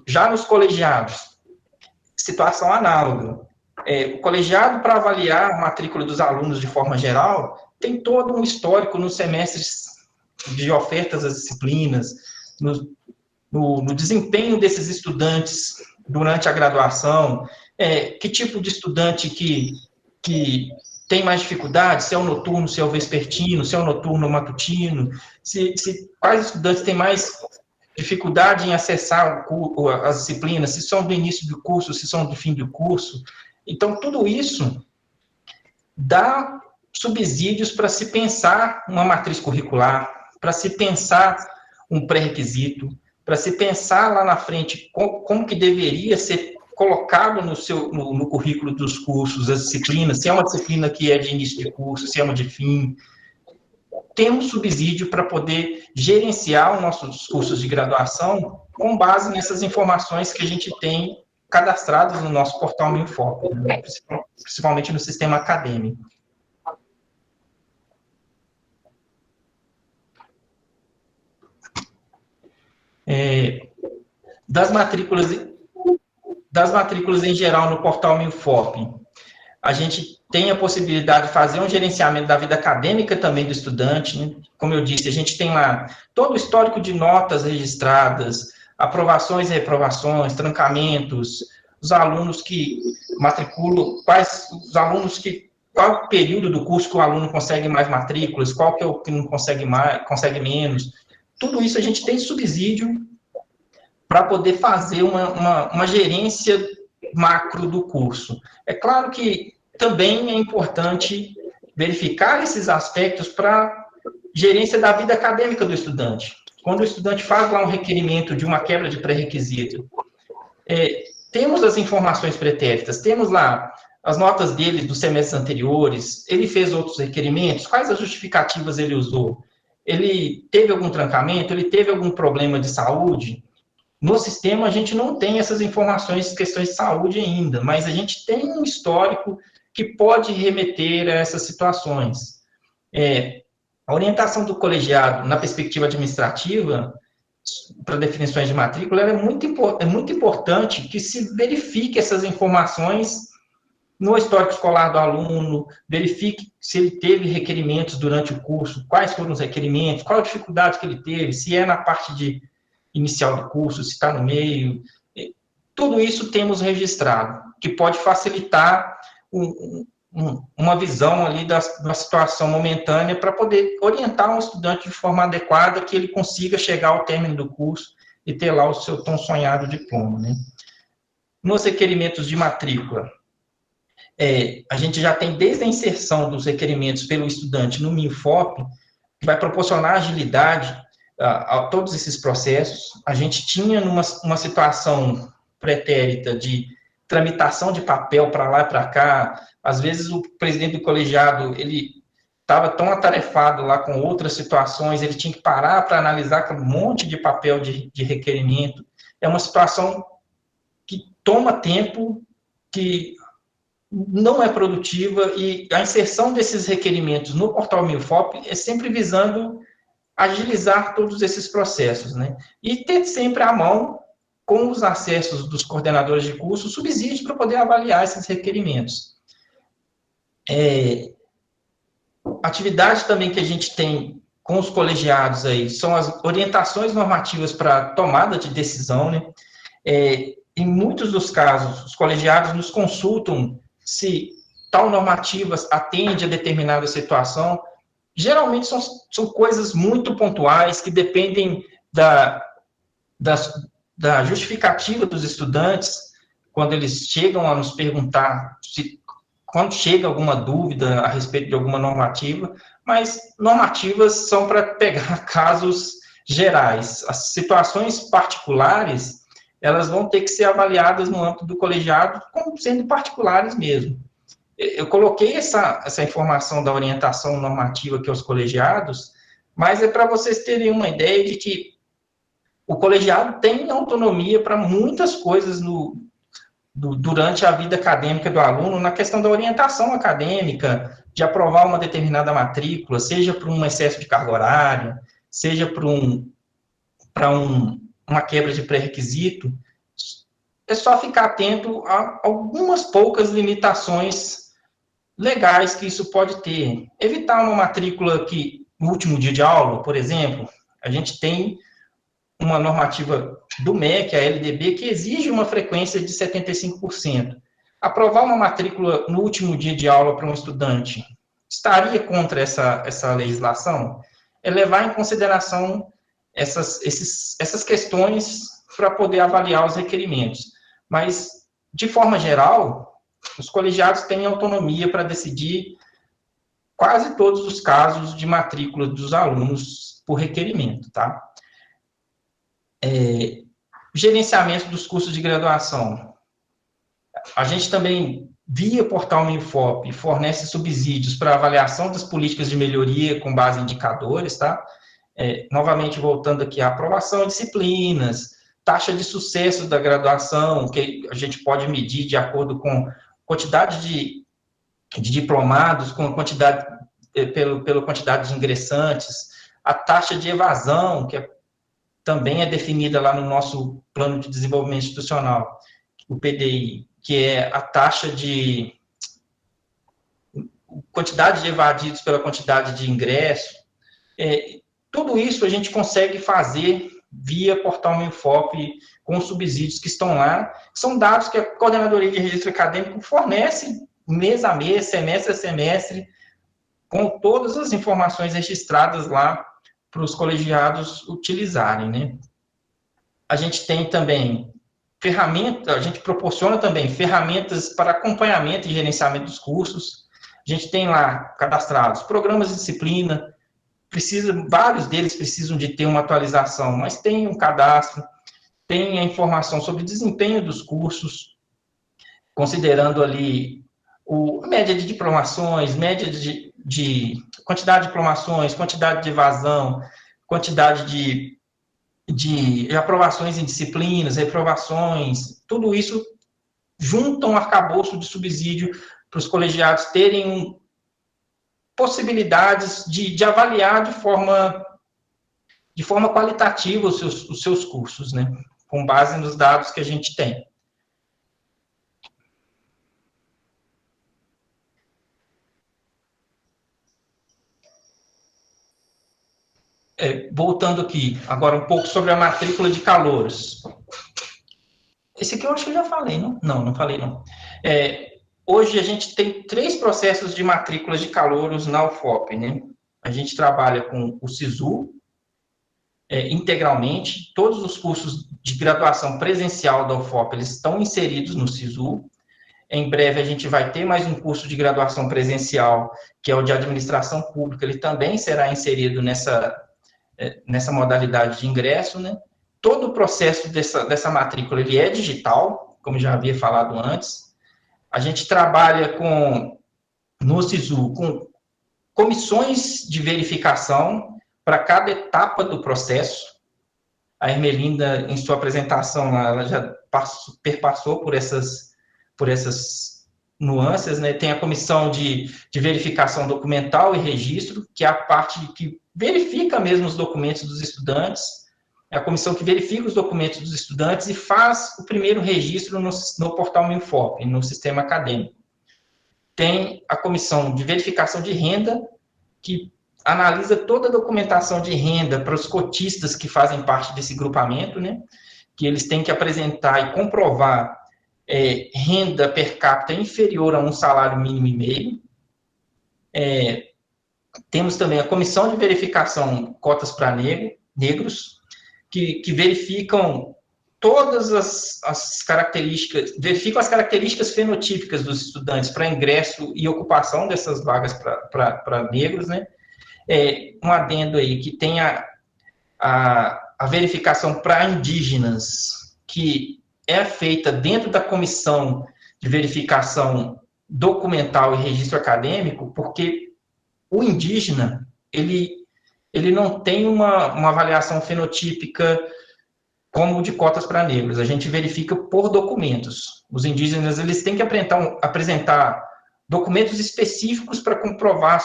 Já nos colegiados, situação análoga. O colegiado, para avaliar a matrícula dos alunos de forma geral, tem todo um histórico nos semestres de ofertas às disciplinas, no desempenho desses estudantes durante a graduação, que tipo de estudante que tem mais dificuldade, se é o noturno, se é o vespertino, se é o noturno ou matutino, quais estudantes têm mais dificuldade em acessar as disciplinas, se são do início do curso, se são do fim do curso. Então, tudo isso dá subsídios para se pensar uma matriz curricular, para se pensar um pré-requisito, para se pensar lá na frente como que deveria ser colocado no currículo dos cursos, as disciplinas, se é uma disciplina que é de início de curso, se é uma de fim. Tem um subsídio para poder gerenciar os nossos cursos de graduação com base nessas informações que a gente tem cadastradas no nosso portal Minfop, né? Principalmente no sistema acadêmico. Das matrículas em geral no portal Minfop, a gente tem a possibilidade de fazer um gerenciamento da vida acadêmica também do estudante, né? Como eu disse, a gente tem lá todo o histórico de notas registradas, aprovações e reprovações, trancamentos, os alunos que matriculam, os alunos que qual é o período do curso que o aluno consegue mais matrículas, qual que é o que não consegue mais, consegue menos. Tudo isso a gente tem subsídio para poder fazer uma gerência macro do curso. É claro que também é importante verificar esses aspectos para gerência da vida acadêmica do estudante. Quando o estudante faz lá um requerimento de uma quebra de pré-requisito, temos as informações pretéritas, temos lá as notas dele dos semestres anteriores, ele fez outros requerimentos, quais as justificativas ele usou? Ele teve algum trancamento? Ele teve algum problema de saúde? No sistema, a gente não tem essas informações, questões de saúde ainda, mas a gente tem um histórico que pode remeter a essas situações. A orientação do colegiado, na perspectiva administrativa, para definições de matrícula, é muito importante que se verifique essas informações no histórico escolar do aluno, verifique se ele teve requerimentos durante o curso, quais foram os requerimentos, qual a dificuldade que ele teve, se é na parte inicial do curso, se está no meio. Tudo isso temos registrado, que pode facilitar uma visão ali da situação momentânea para poder orientar um estudante de forma adequada, que ele consiga chegar ao término do curso e ter lá o seu tão sonhado diploma, né? Nos requerimentos de matrícula, a gente já tem desde a inserção dos requerimentos pelo estudante no Minfop, que vai proporcionar agilidade a todos esses processos. A gente tinha uma situação pretérita de tramitação de papel para lá e para cá. Às vezes o presidente do colegiado, ele estava tão atarefado lá com outras situações, ele tinha que parar para analisar aquele monte de papel de requerimento. É uma situação que toma tempo, que não é produtiva, e a inserção desses requerimentos no portal Minfop é sempre visando agilizar todos esses processos, né? E ter sempre à mão, com os acessos dos coordenadores de curso, subsídio para poder avaliar esses requerimentos. Atividade também que a gente tem com os colegiados aí são as orientações normativas para tomada de decisão, né? Em muitos dos casos, os colegiados nos consultam se tal normativa atende a determinada situação. Geralmente são coisas muito pontuais, que dependem da justificativa dos estudantes, quando eles chegam a nos perguntar, quando chega alguma dúvida a respeito de alguma normativa, mas normativas são para pegar casos gerais. As situações particulares, elas vão ter que ser avaliadas no âmbito do colegiado como sendo particulares mesmo. Eu coloquei essa informação da orientação normativa aqui aos colegiados, mas é para vocês terem uma ideia de que o colegiado tem autonomia para muitas coisas durante a vida acadêmica do aluno, na questão da orientação acadêmica, de aprovar uma determinada matrícula, seja por um excesso de carga horária, seja para uma quebra de pré-requisito. É só ficar atento a algumas poucas limitações legais que isso pode ter. Evitar uma matrícula que, no último dia de aula, por exemplo, a gente tem uma normativa do MEC, a LDB, que exige uma frequência de 75%. Aprovar uma matrícula no último dia de aula para um estudante estaria contra essa legislação? É levar em consideração essas questões para poder avaliar os requerimentos. Mas, de forma geral, os colegiados têm autonomia para decidir quase todos os casos de matrícula dos alunos por requerimento, tá? Gerenciamento dos cursos de graduação. A gente também, via portal Minfop, fornece subsídios para avaliação das políticas de melhoria com base em indicadores, tá? Novamente, voltando aqui à aprovação de disciplinas, taxa de sucesso da graduação, que a gente pode medir de acordo com quantidade de diplomados, com a quantidade, pela quantidade de ingressantes, a taxa de evasão, que também é definida lá no nosso Plano de Desenvolvimento Institucional, o PDI, que é a taxa de quantidade de evadidos pela quantidade de ingresso. Tudo isso a gente consegue fazer via portal Minfop, com os subsídios que estão lá. São dados que a Coordenadoria de Registro Acadêmico fornece mês a mês, semestre a semestre, com todas as informações registradas lá para os colegiados utilizarem, né? A gente tem também a gente proporciona também ferramentas para acompanhamento e gerenciamento dos cursos. A gente tem lá cadastrados programas de disciplina, vários deles precisam de ter uma atualização, mas tem um cadastro, tem a informação sobre o desempenho dos cursos, considerando ali a média de diplomações, média de quantidade de diplomações, quantidade de evasão, quantidade de aprovações em disciplinas, reprovações, tudo isso junta um arcabouço de subsídio para os colegiados terem possibilidades de avaliar de forma qualitativa os seus cursos, né? Com base nos dados que a gente tem. Voltando aqui, agora um pouco sobre a matrícula de calouros. Esse aqui eu acho que eu já falei, não? Não falei, não. Hoje a gente tem 3 processos de matrículas de calouros na UFOP, né? A gente trabalha com o SISU, integralmente, todos os cursos de graduação presencial da UFOP, eles estão inseridos no SISU. Em breve a gente vai ter mais um curso de graduação presencial, que é o de administração pública, ele também será inserido nessa modalidade de ingresso, né? Todo o processo dessa matrícula, ele é digital, como já havia falado antes. A gente trabalha no SISU com comissões de verificação para cada etapa do processo. A Ermelinda, em sua apresentação, ela já perpassou por essas nuances, né? Tem a comissão de verificação documental e registro, que é a parte que verifica mesmo os documentos dos estudantes, é a comissão que verifica os documentos dos estudantes e faz o primeiro registro no portal MinFOP, no sistema acadêmico. Tem a comissão de verificação de renda, que analisa toda a documentação de renda para os cotistas que fazem parte desse grupamento, né? Que eles têm que apresentar e comprovar renda per capita inferior a um salário mínimo e meio. Temos também a comissão de verificação cotas para negros, que verificam todas as características, verificam as características fenotípicas dos estudantes para ingresso e ocupação dessas vagas para negros, né? Um adendo aí, que tem a verificação para indígenas, que é feita dentro da comissão de verificação documental e registro acadêmico, porque o indígena, ele não tem uma avaliação fenotípica como de cotas para negros. A gente verifica por documentos. Os indígenas, eles têm que apresentar documentos específicos para comprovar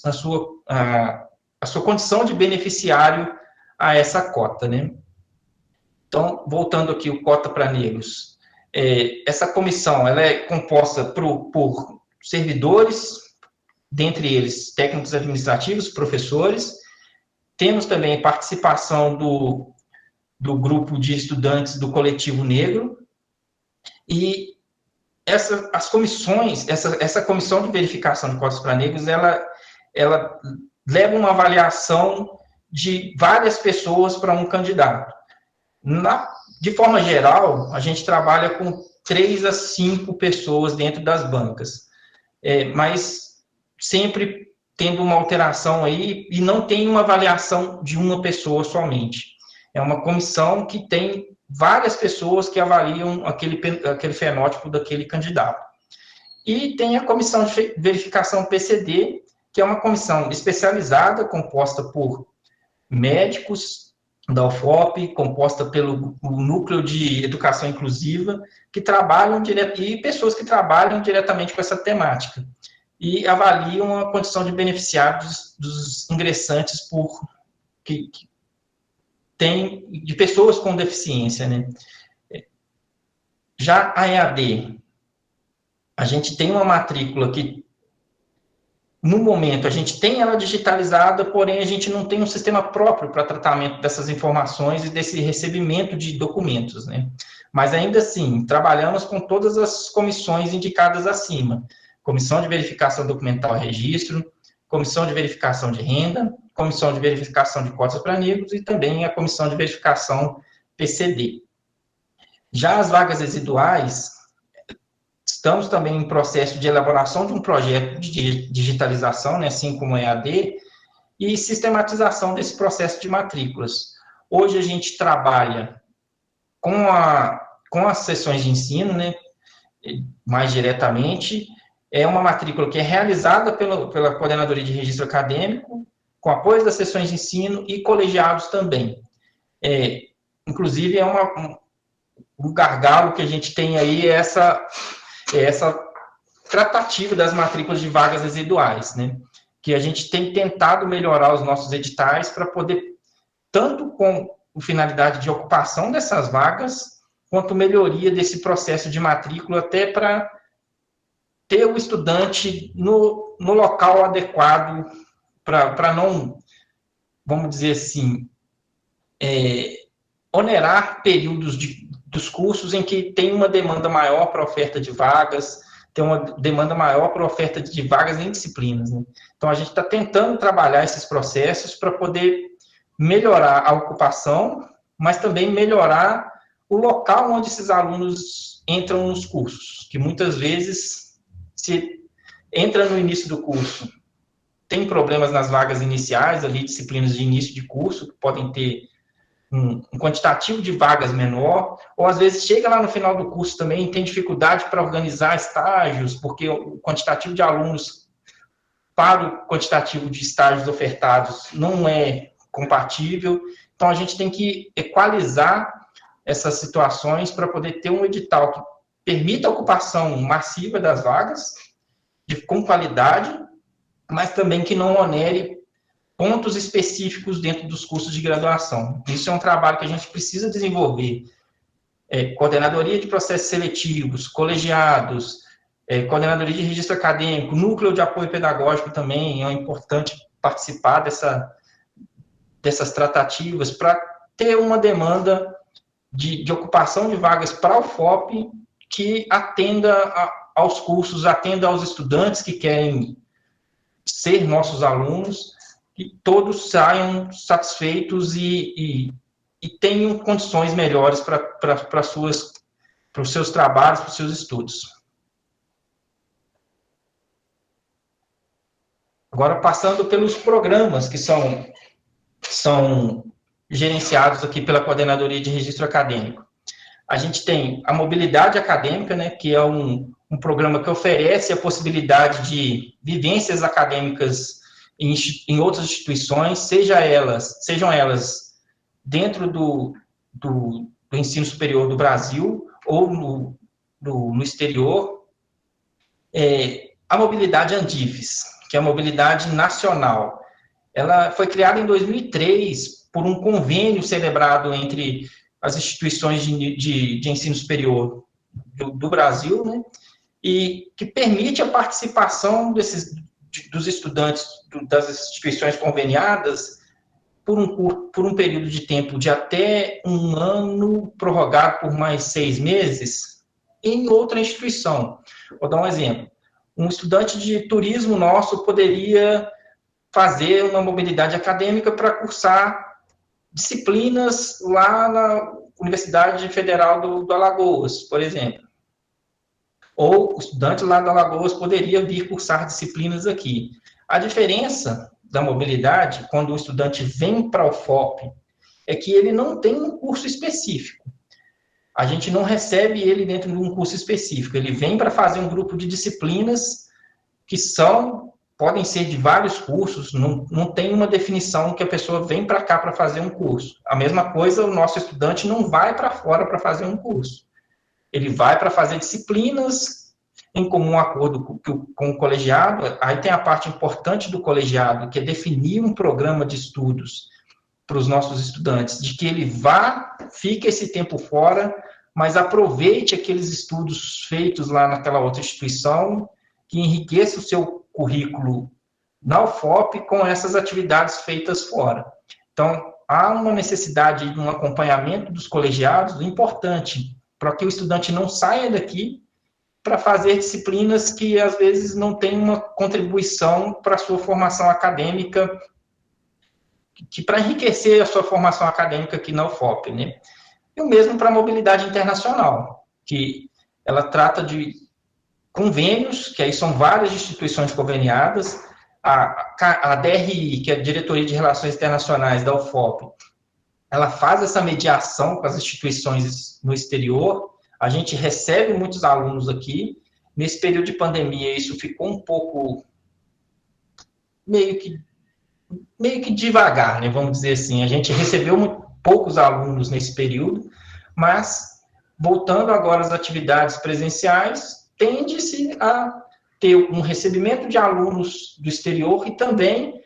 a sua condição de beneficiário a essa cota, né? Então, voltando aqui, o cota para negros. Essa comissão, ela é composta por servidores, dentre eles técnicos administrativos, professores. Temos também participação do grupo de estudantes do coletivo negro. E essa comissão de verificação de cotas para negros, ela leva uma avaliação de várias pessoas para um candidato. De forma geral, a gente trabalha com 3 a 5 pessoas dentro das bancas, mas sempre tendo uma alteração aí, e não tem uma avaliação de uma pessoa somente. É uma comissão que tem várias pessoas que avaliam aquele fenótipo daquele candidato. E tem a comissão de verificação PCD, que é uma comissão especializada, composta por médicos da UFOP, composta pelo Núcleo de Educação Inclusiva, que trabalham e pessoas que trabalham diretamente com essa temática, e avaliam a condição de beneficiário dos ingressantes de pessoas com deficiência, né? Já a EAD, a gente tem uma matrícula que, no momento, a gente tem ela digitalizada, porém a gente não tem um sistema próprio para tratamento dessas informações e desse recebimento de documentos, né? Mas ainda assim, trabalhamos com todas as comissões indicadas acima, comissão de verificação documental e registro, comissão de verificação de renda, comissão de verificação de cotas para negros e também a comissão de verificação PCD. Já as vagas residuais, estamos também em processo de elaboração de um projeto de digitalização, né, assim como EAD, e sistematização desse processo de matrículas. Hoje a gente trabalha com as sessões de ensino, né, mais diretamente. É uma matrícula que é realizada pela Coordenadoria de Registro Acadêmico, com apoio das sessões de ensino e colegiados também. Inclusive, um gargalo que a gente tem aí é essa tratativa das matrículas de vagas residuais, né? Que a gente tem tentado melhorar os nossos editais para poder, tanto com finalidade de ocupação dessas vagas, quanto melhoria desse processo de matrícula, até para ter o estudante no local adequado, para não, vamos dizer assim, onerar períodos dos cursos em que tem uma demanda maior para oferta de vagas, tem uma demanda maior para oferta de vagas em disciplinas, né? Então, a gente está tentando trabalhar esses processos para poder melhorar a ocupação, mas também melhorar o local onde esses alunos entram nos cursos, que muitas vezes, se entra no início do curso, tem problemas nas vagas iniciais, ali, disciplinas de início de curso, que podem ter um quantitativo de vagas menor, ou às vezes chega lá no final do curso também, tem dificuldade para organizar estágios, porque o quantitativo de alunos para o quantitativo de estágios ofertados não é compatível. Então, a gente tem que equalizar essas situações para poder ter um edital que permita a ocupação massiva das vagas, com qualidade, mas também que não onere pontos específicos dentro dos cursos de graduação. Isso é um trabalho que a gente precisa desenvolver. Coordenadoria de processos seletivos, colegiados, coordenadoria de registro acadêmico, núcleo de apoio pedagógico também é importante participar dessas tratativas para ter uma demanda de ocupação de vagas para o FOP que atenda aos cursos, atenda aos estudantes que querem ser nossos alunos, que todos saiam satisfeitos e tenham condições melhores para os seus trabalhos, para os seus estudos. Agora, passando pelos programas que são gerenciados aqui pela Coordenadoria de Registro Acadêmico. A gente tem a mobilidade acadêmica, né, que é um programa que oferece a possibilidade de vivências acadêmicas em outras instituições, sejam elas dentro do ensino superior do Brasil ou no exterior. A mobilidade Andifes, que é a mobilidade nacional, ela foi criada em 2003 por um convênio celebrado entre as instituições de ensino superior do Brasil, né, e que permite a participação dos estudantes das instituições conveniadas por um período de tempo de até 1 ano, prorrogado por mais 6 meses, em outra instituição. Vou dar um exemplo. Um estudante de turismo nosso poderia fazer uma mobilidade acadêmica para cursar disciplinas lá na Universidade Federal do Alagoas, por exemplo. Ou o estudante lá do Alagoas poderia vir cursar disciplinas aqui. A diferença da mobilidade, quando o estudante vem para o FOP, é que ele não tem um curso específico. A gente não recebe ele dentro de um curso específico. Ele vem para fazer um grupo de disciplinas que podem ser de vários cursos, não tem uma definição que a pessoa vem para cá para fazer um curso. A mesma coisa, o nosso estudante não vai para fora para fazer um curso. Ele vai para fazer disciplinas em comum acordo com o colegiado. Aí tem a parte importante do colegiado, que é definir um programa de estudos para os nossos estudantes, de que ele fique esse tempo fora, mas aproveite aqueles estudos feitos lá naquela outra instituição, que enriqueça o seu currículo na UFOP com essas atividades feitas fora. Então, há uma necessidade de um acompanhamento dos colegiados importante, para que o estudante não saia daqui para fazer disciplinas que, às vezes, não têm uma contribuição para a sua formação acadêmica, que para enriquecer a sua formação acadêmica aqui na UFOP, né? E o mesmo para a mobilidade internacional, que ela trata de convênios, que aí são várias instituições conveniadas, a DRI, que é a Diretoria de Relações Internacionais da UFOP, ela faz essa mediação com as instituições no exterior, a gente recebe muitos alunos aqui, nesse período de pandemia isso ficou um pouco meio que devagar, né, vamos dizer assim, a gente recebeu muito poucos alunos nesse período, mas voltando agora às atividades presenciais, tende-se a ter um recebimento de alunos do exterior e também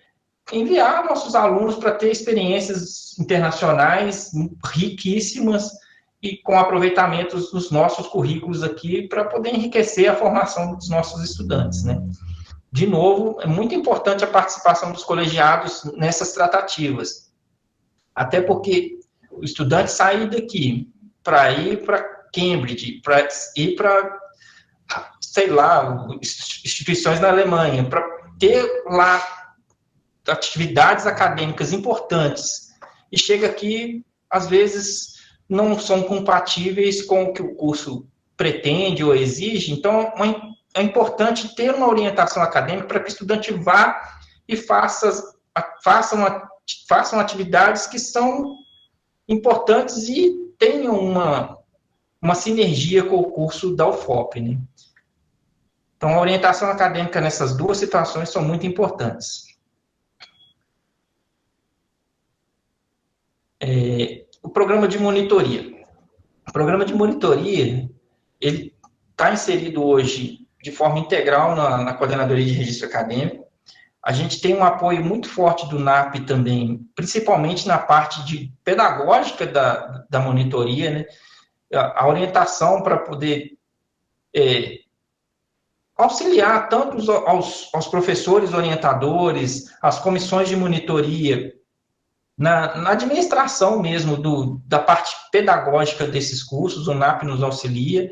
enviar nossos alunos para ter experiências internacionais riquíssimas e com aproveitamentos dos nossos currículos aqui para poder enriquecer a formação dos nossos estudantes, né? De novo, é muito importante a participação dos colegiados nessas tratativas, até porque o estudante sair daqui para ir para Cambridge, para ir para, sei lá, instituições na Alemanha, para ter lá atividades acadêmicas importantes, e chega aqui, às vezes, não são compatíveis com o que o curso pretende ou exige, então é importante ter uma orientação acadêmica para que o estudante vá e façam atividades que são importantes e tenham uma sinergia com o curso da UFOP, né? Então, a orientação acadêmica nessas duas situações são muito importantes. O programa de monitoria. O programa de monitoria, ele está inserido hoje de forma integral na Coordenadoria de Registro Acadêmico. A gente tem um apoio muito forte do NAP também, principalmente na parte pedagógica da monitoria, né? A orientação para poder auxiliar tanto aos professores orientadores, às comissões de monitoria, na administração mesmo da parte pedagógica desses cursos, o NAP nos auxilia,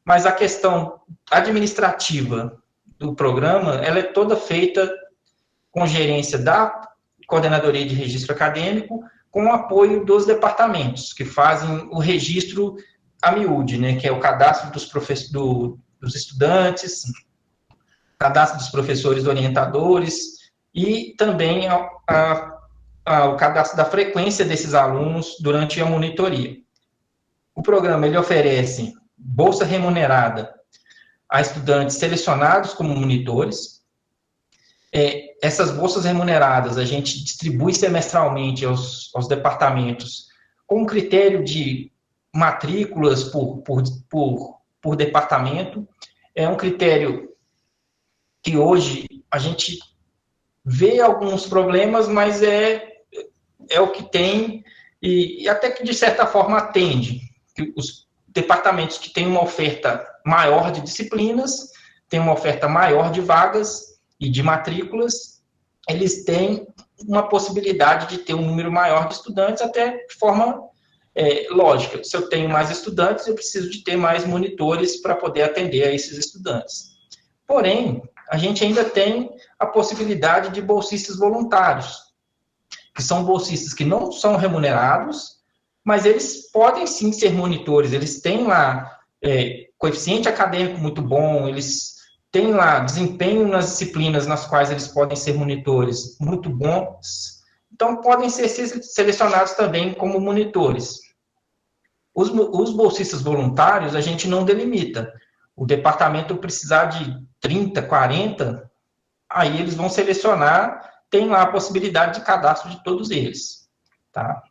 mas a questão administrativa do programa, ela é toda feita com gerência da Coordenadoria de Registro Acadêmico, com o apoio dos departamentos, que fazem o registro a miúde, né, que é o cadastro dos estudantes, cadastro dos professores orientadores, e também o cadastro da frequência desses alunos durante a monitoria. O programa ele oferece bolsa remunerada a estudantes selecionados como monitores. Essas bolsas remuneradas a gente distribui semestralmente aos departamentos com critério de matrículas por departamento. É um critério que hoje a gente vê alguns problemas, mas é o que tem, e até que, de certa forma, atende. Os departamentos que têm uma oferta maior de disciplinas, têm uma oferta maior de vagas e de matrículas, eles têm uma possibilidade de ter um número maior de estudantes, até de forma lógica. Se eu tenho mais estudantes, eu preciso de ter mais monitores para poder atender a esses estudantes. Porém, a gente ainda tem a possibilidade de bolsistas voluntários, que são bolsistas que não são remunerados, mas eles podem sim ser monitores, eles têm lá coeficiente acadêmico muito bom, eles têm lá desempenho nas disciplinas nas quais eles podem ser monitores muito bons, então podem ser selecionados também como monitores. Os bolsistas voluntários a gente não delimita. O departamento precisar de 30, 40, aí eles vão selecionar, tem lá a possibilidade de cadastro de todos eles, tá?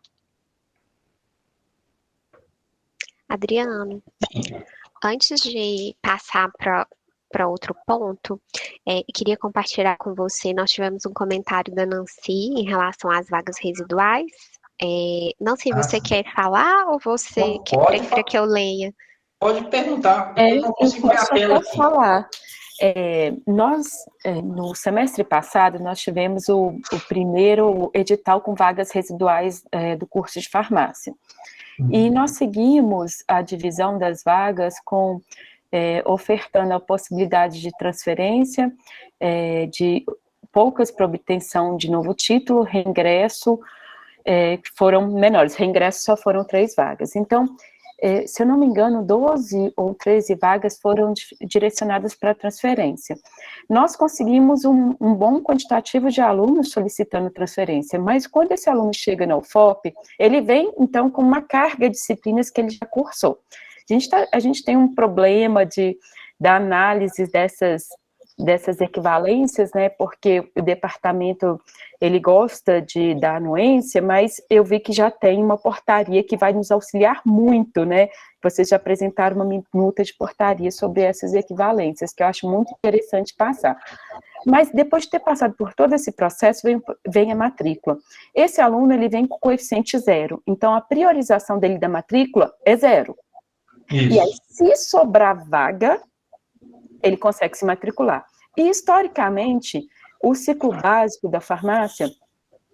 Adriano, antes de passar para outro ponto, queria compartilhar com você, nós tivemos um comentário da Nancy em relação às vagas residuais. Nancy, você quer falar ou você prefere que eu leia? Pode perguntar, eu não consigo ver a tela aqui. Falar. Nós, no semestre passado, nós tivemos o primeiro edital com vagas residuais do curso de farmácia. E nós seguimos a divisão das vagas com ofertando a possibilidade de transferência, de poucas para obtenção de novo título, reingresso, foram menores. Reingresso só foram 3 vagas. Então, se eu não me engano, 12 ou 13 vagas foram direcionadas para transferência. Nós conseguimos um bom quantitativo de alunos solicitando transferência, mas quando esse aluno chega na UFOP, ele vem, então, com uma carga de disciplinas que ele já cursou. A gente tem um problema da análise dessas equivalências, né, porque o departamento, ele gosta da anuência, mas eu vi que já tem uma portaria que vai nos auxiliar muito, né, vocês já apresentaram uma minuta de portaria sobre essas equivalências, que eu acho muito interessante passar. Mas depois de ter passado por todo esse processo, vem a matrícula. Esse aluno, ele vem com coeficiente 0, então a priorização dele da matrícula é 0. Isso. E aí, se sobrar vaga, ele consegue se matricular. E, historicamente, o ciclo básico da farmácia,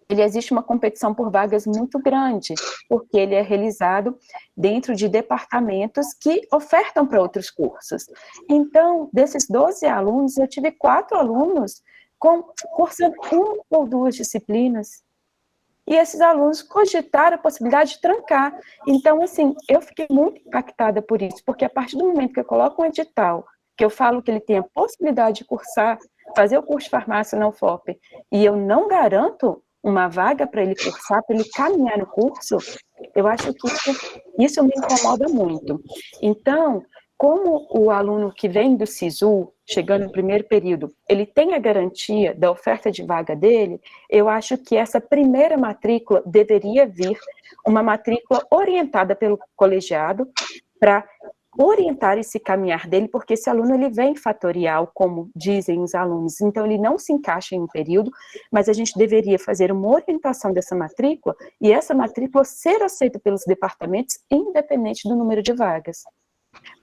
existe uma competição por vagas muito grande, porque ele é realizado dentro de departamentos que ofertam para outros cursos. Então, desses 12 alunos, eu tive 4 alunos cursando 1 ou 2 disciplinas. E esses alunos cogitaram a possibilidade de trancar. Então, assim, eu fiquei muito impactada por isso, porque a partir do momento que eu coloco um edital, que eu falo que ele tem a possibilidade de cursar, fazer o curso de farmácia na UFOP, e eu não garanto uma vaga para ele cursar, para ele caminhar no curso, eu acho que isso me incomoda muito. Então, como o aluno que vem do SISU, chegando no primeiro período, ele tem a garantia da oferta de vaga dele, eu acho que essa primeira matrícula deveria vir uma matrícula orientada pelo colegiado para orientar esse caminhar dele, porque esse aluno ele vem fatorial, como dizem os alunos, então ele não se encaixa em um período, mas a gente deveria fazer uma orientação dessa matrícula, e essa matrícula ser aceita pelos departamentos, independente do número de vagas.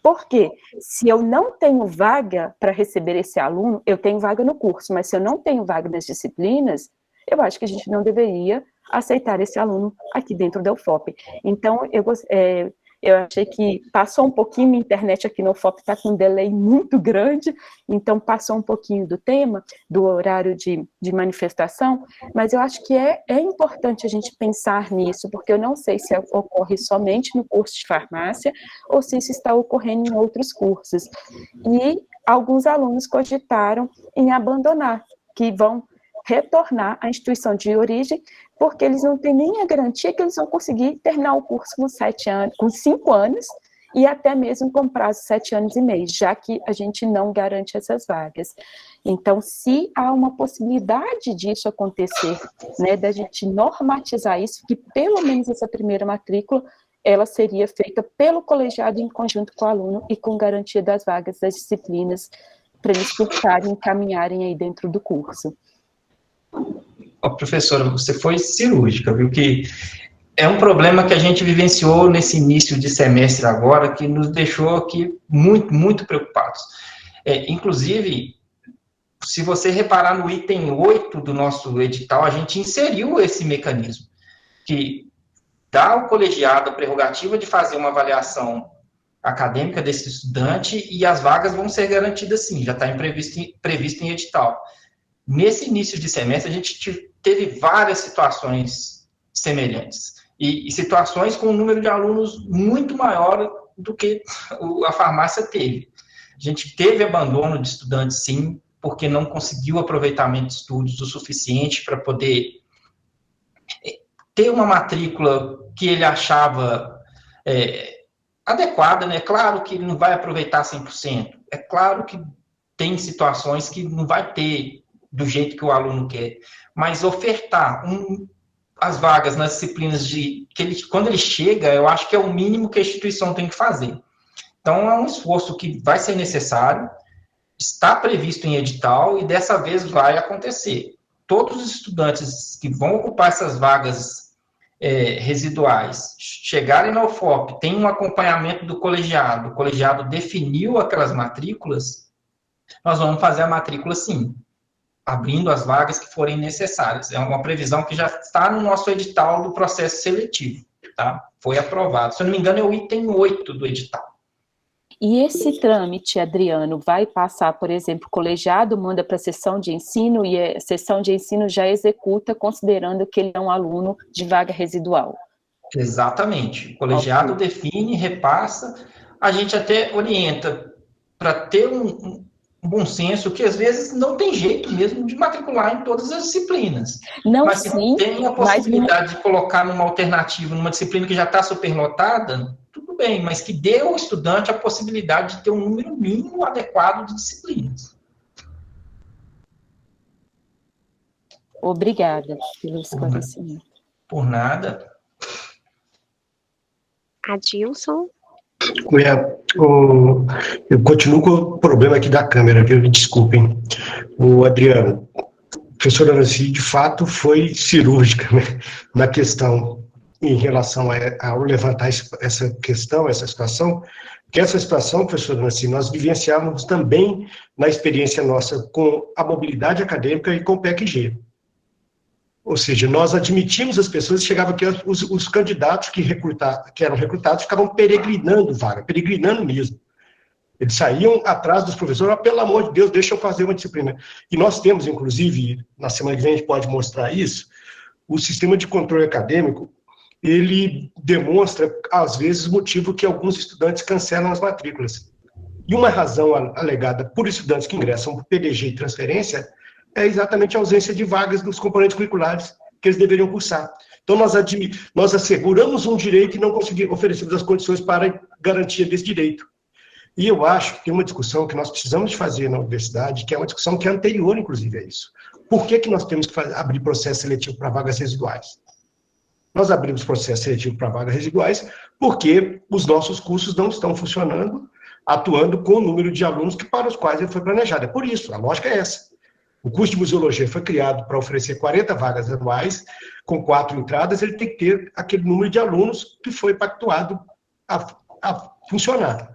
Porque se eu não tenho vaga para receber esse aluno, eu tenho vaga no curso, mas se eu não tenho vaga nas disciplinas, eu acho que a gente não deveria aceitar esse aluno aqui dentro da UFOP. Então, eu achei que passou um pouquinho, minha internet aqui no UFOP está com um delay muito grande, então passou um pouquinho do tema, do horário de manifestação, mas eu acho que é importante a gente pensar nisso, porque eu não sei se ocorre somente no curso de farmácia ou se isso está ocorrendo em outros cursos. E alguns alunos cogitaram em abandonar, que vão retornar à instituição de origem, porque eles não têm nem a garantia que eles vão conseguir terminar o curso com 5 anos, e até mesmo com prazo de 7 anos e meio, já que a gente não garante essas vagas. Então, se há uma possibilidade disso acontecer, né, da gente normatizar isso, que pelo menos essa primeira matrícula, ela seria feita pelo colegiado em conjunto com o aluno e com garantia das vagas das disciplinas, para eles cursarem e caminharem aí dentro do curso. Professora, você foi cirúrgica, viu, que é um problema que a gente vivenciou nesse início de semestre agora, que nos deixou aqui muito, muito preocupados. Inclusive, se você reparar no item 8 do nosso edital, a gente inseriu esse mecanismo, que dá ao colegiado a prerrogativa de fazer uma avaliação acadêmica desse estudante e as vagas vão ser garantidas sim, já está previsto em edital. Nesse início de semestre, a gente teve várias situações semelhantes, e situações com um número de alunos muito maior do que a farmácia teve. A gente teve abandono de estudantes, sim, porque não conseguiu aproveitamento de estudos o suficiente para poder ter uma matrícula que ele achava adequada, né? Claro que ele não vai aproveitar 100%, é claro que tem situações que não vai ter do jeito que o aluno quer, mas ofertar as vagas nas disciplinas quando ele chega, eu acho que é o mínimo que a instituição tem que fazer. Então, é um esforço que vai ser necessário, está previsto em edital e dessa vez vai acontecer. Todos os estudantes que vão ocupar essas vagas residuais, chegarem na UFOP, tem um acompanhamento do colegiado, o colegiado definiu aquelas matrículas, nós vamos fazer a matrícula sim, abrindo as vagas que forem necessárias. É uma previsão que já está no nosso edital do processo seletivo, tá? Foi aprovado. Se eu não me engano, é o item 8 do edital. E esse trâmite, Adriano, vai passar, por exemplo, o colegiado manda para a sessão de ensino e a sessão de ensino já executa, considerando que ele é um aluno de vaga residual. Exatamente. O colegiado define, repassa, a gente até orienta para ter um bom senso, que às vezes não tem jeito mesmo de matricular em todas as disciplinas. Não, mas se sim, tem a possibilidade de colocar numa alternativa, numa disciplina que já está superlotada, tudo bem, mas que dê ao estudante a possibilidade de ter um número mínimo adequado de disciplinas. Obrigada pelo esclarecimento. Por nada. Adilson? Eu continuo com o problema aqui da câmera, viu? Me desculpem. O Adriano, a professora Nancy, de fato, foi cirúrgica, né, na questão em relação a levantar essa questão, essa situação, que essa situação, professora Nancy, nós vivenciávamos também na experiência nossa com a mobilidade acadêmica e com o PEC-G. Ou seja, nós admitimos as pessoas, chegava aqui, os candidatos que eram recrutados ficavam peregrinando vaga, peregrinando mesmo. Eles saíam atrás dos professores, pelo amor de Deus, deixa eu fazer uma disciplina. E nós temos, inclusive, na semana que vem a gente pode mostrar isso, o sistema de controle acadêmico, ele demonstra, às vezes, o motivo que alguns estudantes cancelam as matrículas. E uma razão alegada por estudantes que ingressam por PDG e transferência é exatamente a ausência de vagas nos componentes curriculares que eles deveriam cursar. Então, nós asseguramos um direito e não conseguimos oferecer as condições para a garantia desse direito. E eu acho que tem uma discussão que nós precisamos de fazer na universidade, que é uma discussão que é anterior, inclusive, a isso. Por que nós temos que abrir processo seletivo para vagas residuais? Nós abrimos processo seletivo para vagas residuais porque os nossos cursos não estão funcionando, atuando com o número de alunos para os quais ele foi planejado. É por isso, a lógica é essa. O curso de museologia foi criado para oferecer 40 vagas anuais, com 4 entradas, ele tem que ter aquele número de alunos que foi pactuado a funcionar.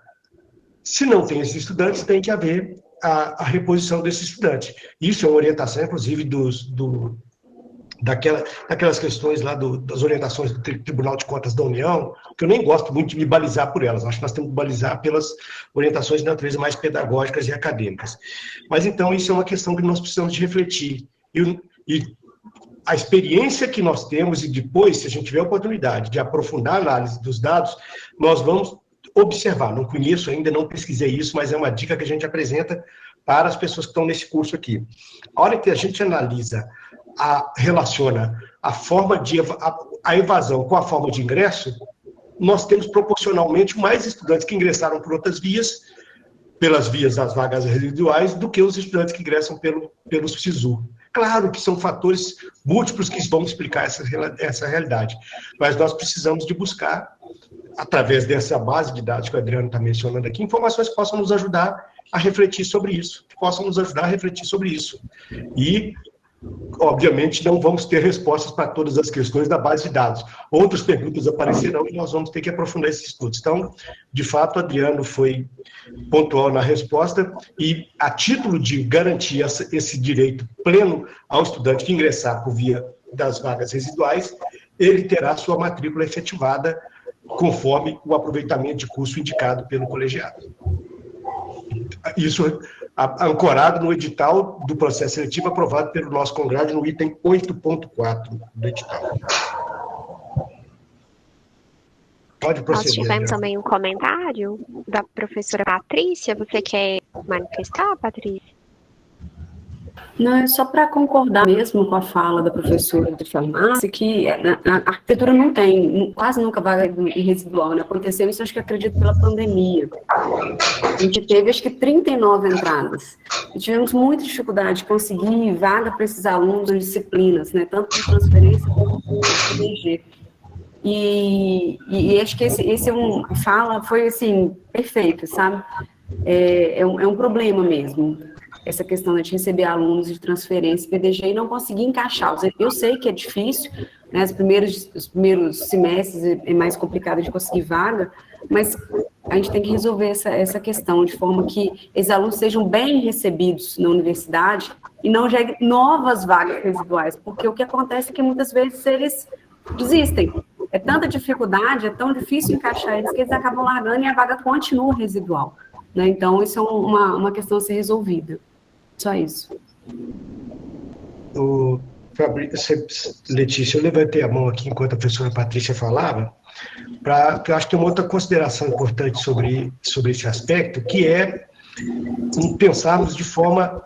Se não tem esses estudantes, tem que haver a reposição desses estudantes. Isso é uma orientação, inclusive, daquelas questões lá das orientações do Tribunal de Contas da União, que eu nem gosto muito de me balizar por elas, acho que nós temos que balizar pelas orientações de natureza mais pedagógicas e acadêmicas. Mas, então, isso é uma questão que nós precisamos de refletir. E a experiência que nós temos, e depois, se a gente tiver a oportunidade de aprofundar a análise dos dados, nós vamos observar. Não conheço ainda, não pesquisei isso, mas é uma dica que a gente apresenta para as pessoas que estão nesse curso aqui. A hora que a gente analisa relaciona a evasão com a forma de ingresso, nós temos proporcionalmente mais estudantes que ingressaram por outras vias, pelas vias das vagas residuais, do que os estudantes que ingressam pelo SISU. Claro que são fatores múltiplos que vão explicar essa realidade, mas nós precisamos de buscar, através dessa base de dados que o Adriano está mencionando aqui, informações que possam nos ajudar a refletir sobre isso, E, obviamente, não vamos ter respostas para todas as questões da base de dados. Outras perguntas aparecerão e nós vamos ter que aprofundar esses estudos. Então, de fato, o Adriano foi pontual na resposta e, a título de garantir esse direito pleno ao estudante que ingressar por via das vagas residuais, ele terá sua matrícula efetivada conforme o aproveitamento de curso indicado pelo colegiado. Isso ancorado no edital do processo seletivo aprovado pelo nosso Congrado no item 8.4 do edital. Pode proceder. Nós tivemos também um comentário da professora Patrícia. Você quer manifestar, Patrícia? Não, é só para concordar mesmo com a fala da professora de farmácia, que a arquitetura não tem, quase nunca vaga residual, né? Aconteceu isso, acho que acredito, pela pandemia. A gente teve, acho que, 39 entradas. E tivemos muita dificuldade de conseguir vaga para esses alunos nas disciplinas, né? Tanto por transferência como por PDG. E acho que esse a fala foi, assim, perfeita, sabe? É um problema mesmo. Essa questão de receber alunos de transferência PDG e não conseguir encaixá-los. Eu sei que é difícil, né, os primeiros semestres é mais complicado de conseguir vaga, mas a gente tem que resolver essa questão de forma que esses alunos sejam bem recebidos na universidade e não gerem novas vagas residuais, porque o que acontece é que muitas vezes eles desistem, é tanta dificuldade, é tão difícil encaixar eles, que eles acabam largando e a vaga continua residual, né? Então, isso é uma questão a ser resolvida. Só isso. Letícia, eu levantei a mão aqui enquanto a professora Patrícia falava, porque eu acho que tem uma outra consideração importante sobre esse aspecto, que é pensarmos de forma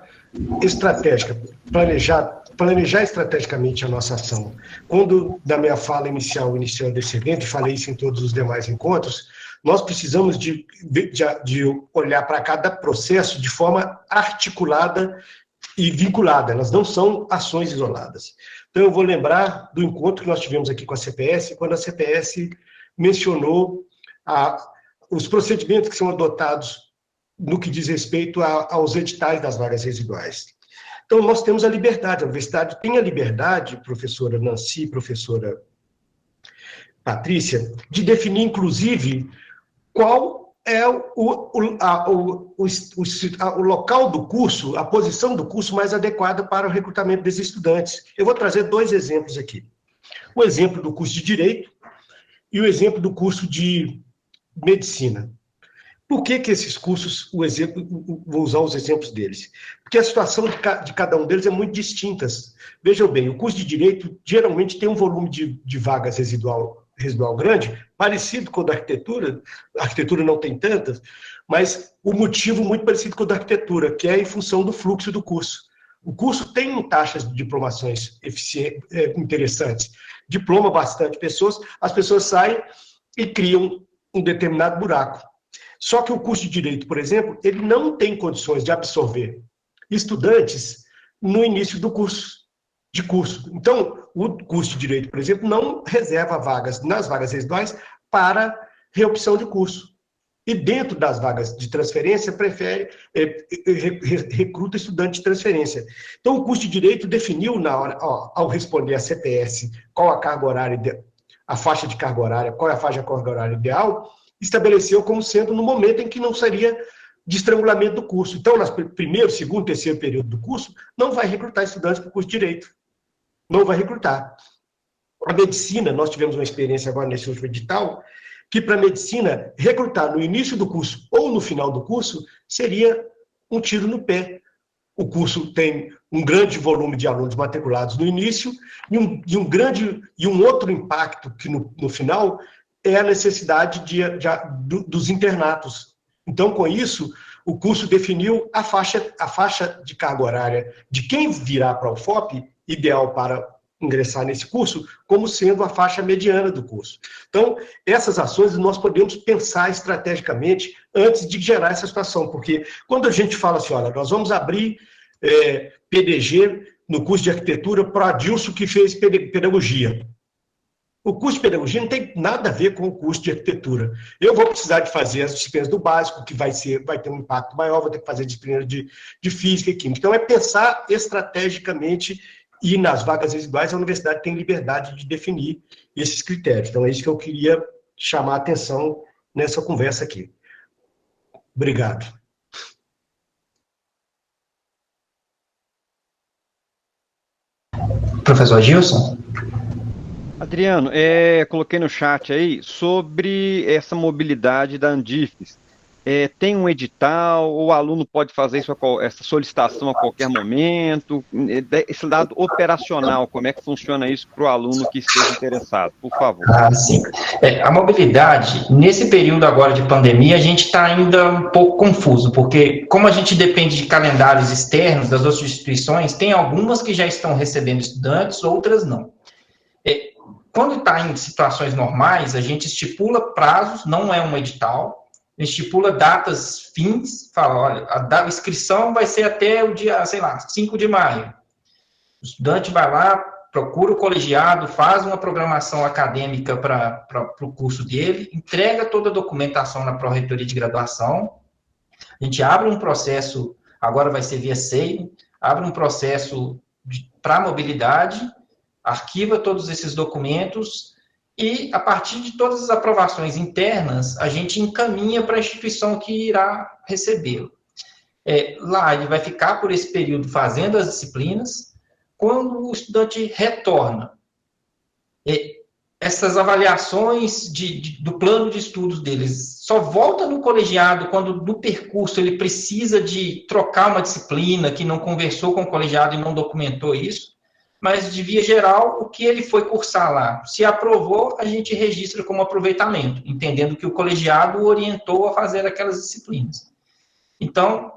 estratégica, planejar estrategicamente a nossa ação. Quando, na minha fala iniciando esse evento, e falei isso em todos os demais encontros, nós precisamos de olhar para cada processo de forma articulada e vinculada, elas não são ações isoladas. Então, eu vou lembrar do encontro que nós tivemos aqui com a CPS, quando a CPS mencionou os procedimentos que são adotados no que diz respeito aos editais das vagas residuais. Então, nós temos a liberdade, a universidade tem a liberdade, professora Nancy, professora Patrícia, de definir, inclusive, qual é o local do curso, a posição do curso mais adequada para o recrutamento desses estudantes. Eu vou trazer 2 exemplos aqui. O exemplo do curso de Direito e o exemplo do curso de Medicina. Por que esses cursos, vou usar os exemplos deles? Porque a situação de cada um deles é muito distinta. Vejam bem, o curso de Direito geralmente tem um volume de vagas residual grande, parecido com o da arquitetura. A arquitetura não tem tantas, mas o motivo muito parecido com o da arquitetura, que é em função do fluxo do curso. O curso tem taxas de diplomações interessantes, diploma bastante pessoas, as pessoas saem e criam um determinado buraco. Só que o curso de Direito, por exemplo, ele não tem condições de absorver estudantes no início do curso. Então, o curso de Direito, por exemplo, não reserva vagas nas vagas residuais para reopção de curso. E dentro das vagas de transferência, recruta estudante de transferência. Então, o curso de Direito definiu, ao responder à CPS, qual a carga horária, a faixa de carga horária, qual é a faixa de carga horária ideal, estabeleceu como sendo no momento em que não seria de estrangulamento do curso. Então, no primeiro, segundo, terceiro período do curso, não vai recrutar estudantes para o curso de Direito. Não vai recrutar. A Medicina, nós tivemos uma experiência agora nesse último edital, que para a Medicina, recrutar no início do curso ou no final do curso seria um tiro no pé. O curso tem um grande volume de alunos matriculados no início e um outro impacto que no final é a necessidade dos internatos. Então, com isso, o curso definiu a faixa de carga horária de quem virá para o UFOP, ideal para ingressar nesse curso, como sendo a faixa mediana do curso. Então, essas ações nós podemos pensar estrategicamente antes de gerar essa situação, porque quando a gente fala assim, olha, nós vamos abrir PDG no curso de arquitetura para o Adilson que fez pedagogia. O curso de pedagogia não tem nada a ver com o curso de arquitetura. Eu vou precisar de fazer as disciplinas do básico, que vai ter um impacto maior, vou ter que fazer disciplinas de física e química. Então, é pensar estrategicamente e nas vagas residuais a universidade tem liberdade de definir esses critérios. Então, é isso que eu queria chamar a atenção nessa conversa aqui. Obrigado. Professor Gilson? Adriano, coloquei no chat aí sobre essa mobilidade da Andifes. Tem um edital, o aluno pode fazer essa solicitação a qualquer momento? Esse lado operacional, como é que funciona isso para o aluno que esteja interessado? Por favor. Sim. A mobilidade, nesse período agora de pandemia, a gente está ainda um pouco confuso, porque como a gente depende de calendários externos das outras instituições, tem algumas que já estão recebendo estudantes, outras não. Quando está em situações normais, a gente estipula prazos, não é um edital, estipula datas fins, fala, olha, a inscrição vai ser até o dia, 5 de maio. O estudante vai lá, procura o colegiado, faz uma programação acadêmica para o curso dele, entrega toda a documentação na Pró-Reitoria de Graduação, a gente abre um processo, agora vai ser via SEI, abre um processo para mobilidade, arquiva todos esses documentos e, a partir de todas as aprovações internas, a gente encaminha para a instituição que irá recebê-lo. Lá ele vai ficar por esse período fazendo as disciplinas. Quando o estudante retorna, essas avaliações do plano de estudos deles só volta no colegiado quando no percurso ele precisa de trocar uma disciplina, que não conversou com o colegiado e não documentou isso, mas de via geral, o que ele foi cursar lá, se aprovou, a gente registra como aproveitamento, entendendo que o colegiado o orientou a fazer aquelas disciplinas. Então,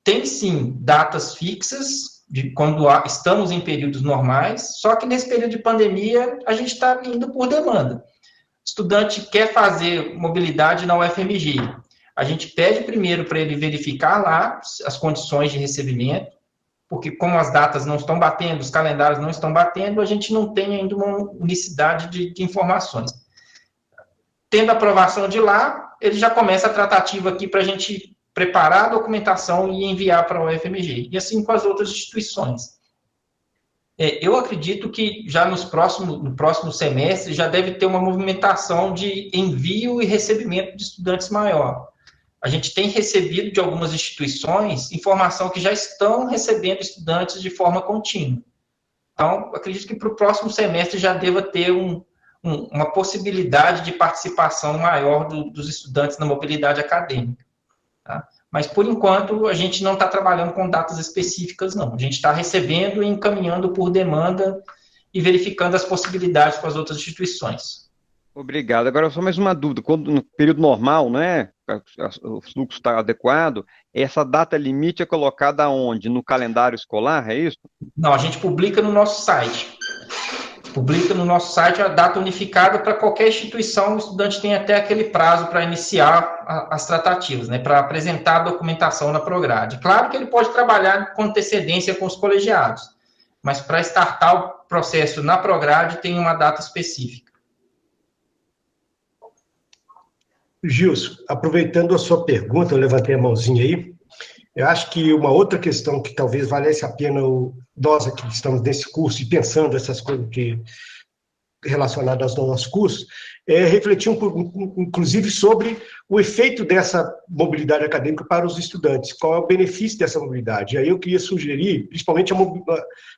tem sim datas fixas, de quando estamos em períodos normais, só que nesse período de pandemia, a gente está indo por demanda. O estudante quer fazer mobilidade na UFMG. A gente pede primeiro para ele verificar lá as condições de recebimento, porque como as datas não estão batendo, os calendários não estão batendo, a gente não tem ainda uma unicidade de informações. Tendo a aprovação de lá, ele já começa a tratativa aqui para a gente preparar a documentação e enviar para a UFMG, e assim com as outras instituições. Eu acredito que já no próximo semestre já deve ter uma movimentação de envio e recebimento de estudantes maior. A gente tem recebido de algumas instituições informação que já estão recebendo estudantes de forma contínua. Então, acredito que para o próximo semestre já deva ter uma possibilidade de participação maior dos estudantes na mobilidade acadêmica. Tá? Mas, por enquanto, a gente não está trabalhando com datas específicas, não. A gente está recebendo e encaminhando por demanda e verificando as possibilidades com as outras instituições. Obrigado. Agora, só mais uma dúvida. Quando, no período normal, né, o fluxo está adequado, essa data limite é colocada onde? No calendário escolar, é isso? Não, a gente publica no nosso site. Publica no nosso site a data unificada para qualquer instituição, o estudante tem até aquele prazo para iniciar as tratativas, né, para apresentar a documentação na Prograde. Claro que ele pode trabalhar com antecedência com os colegiados, mas para startar o processo na Prograde tem uma data específica. Gilson, aproveitando a sua pergunta, eu levantei a mãozinha aí, eu acho que uma outra questão que talvez valesse a pena nós aqui que estamos nesse curso e pensando essas coisas relacionadas aos nossos cursos, é refletir inclusive sobre o efeito dessa mobilidade acadêmica para os estudantes, qual é o benefício dessa mobilidade. E aí eu queria sugerir, principalmente,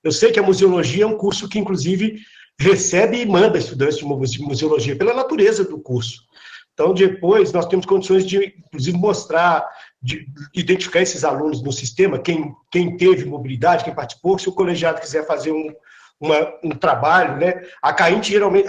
eu sei que a museologia é um curso que, inclusive, recebe e manda estudantes de museologia, pela natureza do curso. Então, depois, nós temos condições de, inclusive, mostrar, de identificar esses alunos no sistema, quem teve mobilidade, quem participou, se o colegiado quiser fazer um trabalho, né? A CAINT, geralmente,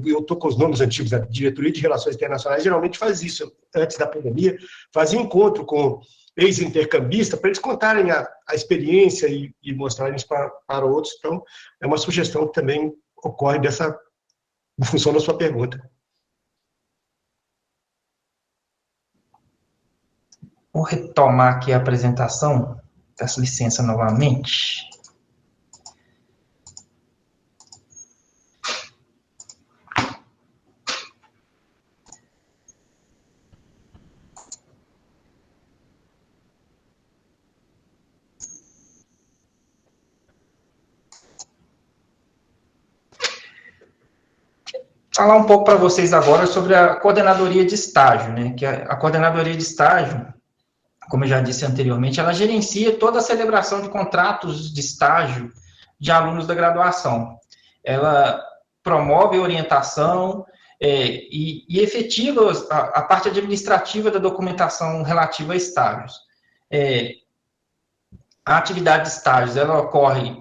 eu estou com os nomes antigos, a Diretoria de Relações Internacionais, geralmente faz isso, antes da pandemia, fazia encontro com ex-intercambistas, para eles contarem a experiência e mostrarem isso para outros. Então, é uma sugestão que também ocorre em função da sua pergunta. Vou retomar aqui a apresentação, peço licença novamente. Falar um pouco para vocês agora sobre a coordenadoria de estágio, né? Que a coordenadoria de estágio, como eu já disse anteriormente, ela gerencia toda a celebração de contratos de estágio de alunos da graduação. Ela promove a orientação e efetiva a parte administrativa da documentação relativa a estágios. A atividade de estágios, ela ocorre,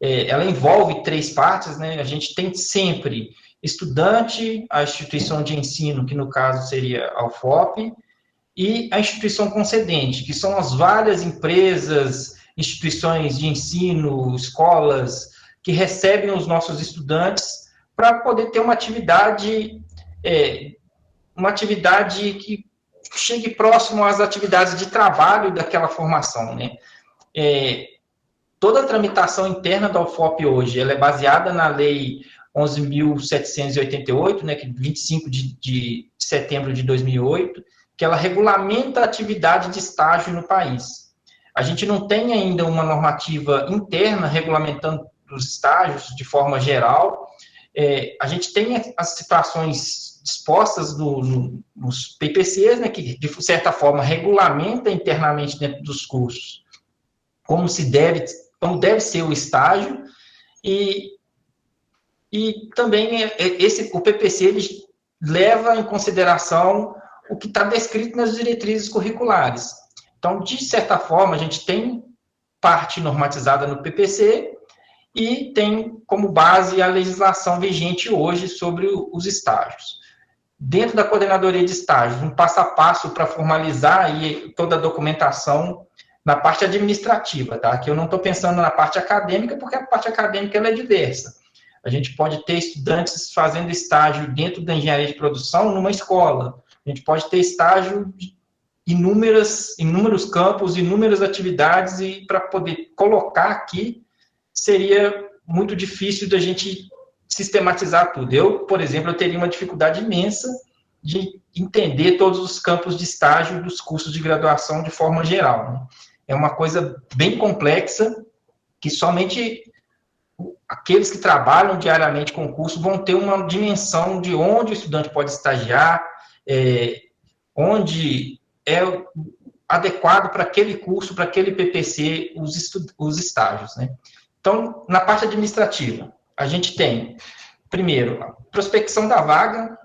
ela envolve 3 partes, né? A gente tem sempre estudante, a instituição de ensino, que no caso seria a UFOP, e a instituição concedente, que são as várias empresas, instituições de ensino, escolas, que recebem os nossos estudantes para poder ter uma atividade que chegue próximo às atividades de trabalho daquela formação, né? Toda a tramitação interna da UFOP hoje, ela é baseada na Lei 11.788, né, que 25 de setembro de 2008, que ela regulamenta a atividade de estágio no país. A gente não tem ainda uma normativa interna regulamentando os estágios de forma geral. A gente tem as situações dispostas nos PPCs, né, que de certa forma regulamenta internamente dentro dos cursos como deve ser o estágio, e e também o PPC ele leva em consideração o que está descrito nas diretrizes curriculares. Então, de certa forma, a gente tem parte normatizada no PPC e tem como base a legislação vigente hoje sobre os estágios. Dentro da coordenadoria de estágios, um passo a passo para formalizar aí toda a documentação na parte administrativa, tá? Que eu não estou pensando na parte acadêmica, porque a parte acadêmica ela é diversa. A gente pode ter estudantes fazendo estágio dentro da engenharia de produção numa escola. A gente pode ter estágio de inúmeros campos, inúmeras atividades, e para poder colocar aqui, seria muito difícil da gente sistematizar tudo. Eu, por exemplo, eu teria uma dificuldade imensa de entender todos os campos de estágio dos cursos de graduação de forma geral, né? É uma coisa bem complexa, que somente aqueles que trabalham diariamente com o curso vão ter uma dimensão de onde o estudante pode estagiar, onde é adequado para aquele curso, para aquele PPC, os estágios, né? Então, na parte administrativa, a gente tem, primeiro, a prospecção da vaga.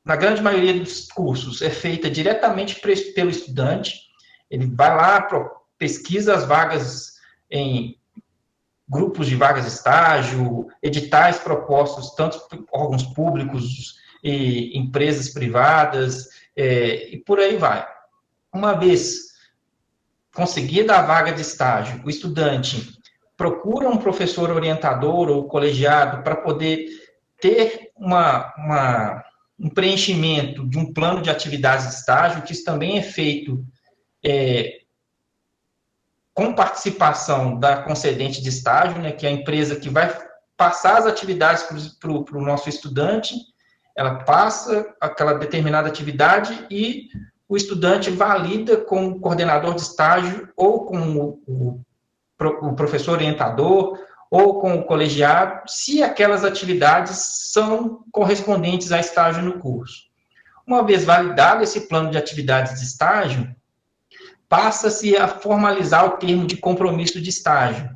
Na grande maioria dos cursos é feita diretamente pelo estudante. Ele vai lá, pesquisa as vagas em grupos de vagas de estágio, editais propostos tanto por órgãos públicos e empresas privadas, e por aí vai. Uma vez conseguida a vaga de estágio, o estudante procura um professor orientador ou colegiado para poder ter um preenchimento de um plano de atividades de estágio, que isso também é feito com participação da concedente de estágio, né, que é a empresa que vai passar as atividades para o nosso estudante. Ela passa aquela determinada atividade e o estudante valida com o coordenador de estágio ou com o professor orientador ou com o colegiado, se aquelas atividades são correspondentes a estágio no curso. Uma vez validado esse plano de atividades de estágio, passa-se a formalizar o termo de compromisso de estágio,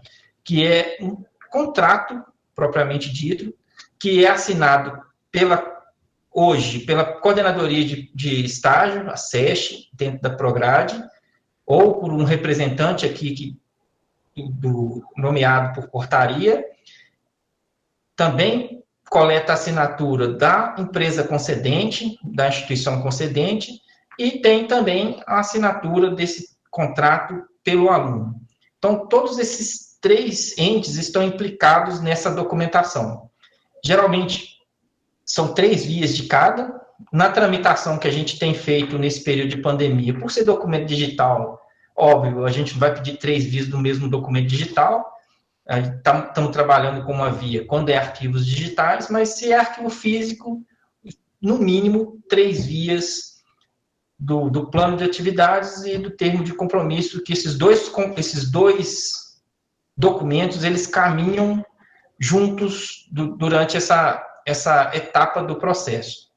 que é um contrato, propriamente dito, que é assinado hoje pela Coordenadoria de Estágio, a SESC, dentro da Prograde, ou por um representante aqui nomeado por portaria. Também coleta a assinatura da empresa concedente, da instituição concedente, e tem também a assinatura desse contrato pelo aluno. Então, todos esses 3 entes estão implicados nessa documentação. Geralmente, são 3 vias de cada. Na tramitação que a gente tem feito nesse período de pandemia, por ser documento digital, óbvio, a gente vai pedir 3 vias do mesmo documento digital. Estamos trabalhando com uma via quando é arquivos digitais, mas se é arquivo físico, no mínimo 3 vias do plano de atividades e do termo de compromisso, que esses dois documentos, eles caminham juntos durante essa etapa do processo.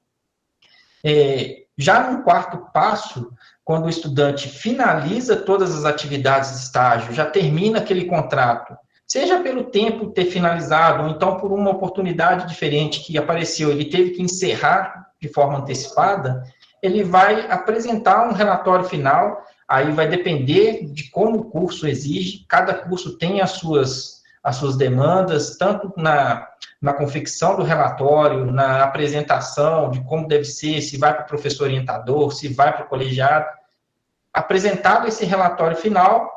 Já no quarto passo, quando o estudante finaliza todas as atividades de estágio, já termina aquele contrato, seja pelo tempo ter finalizado, ou então por uma oportunidade diferente que apareceu, ele teve que encerrar de forma antecipada, ele vai apresentar um relatório final. Aí vai depender de como o curso exige. Cada curso tem as suas demandas, tanto na confecção do relatório, na apresentação de como deve ser, se vai para o professor orientador, se vai para o colegiado. Apresentado esse relatório final,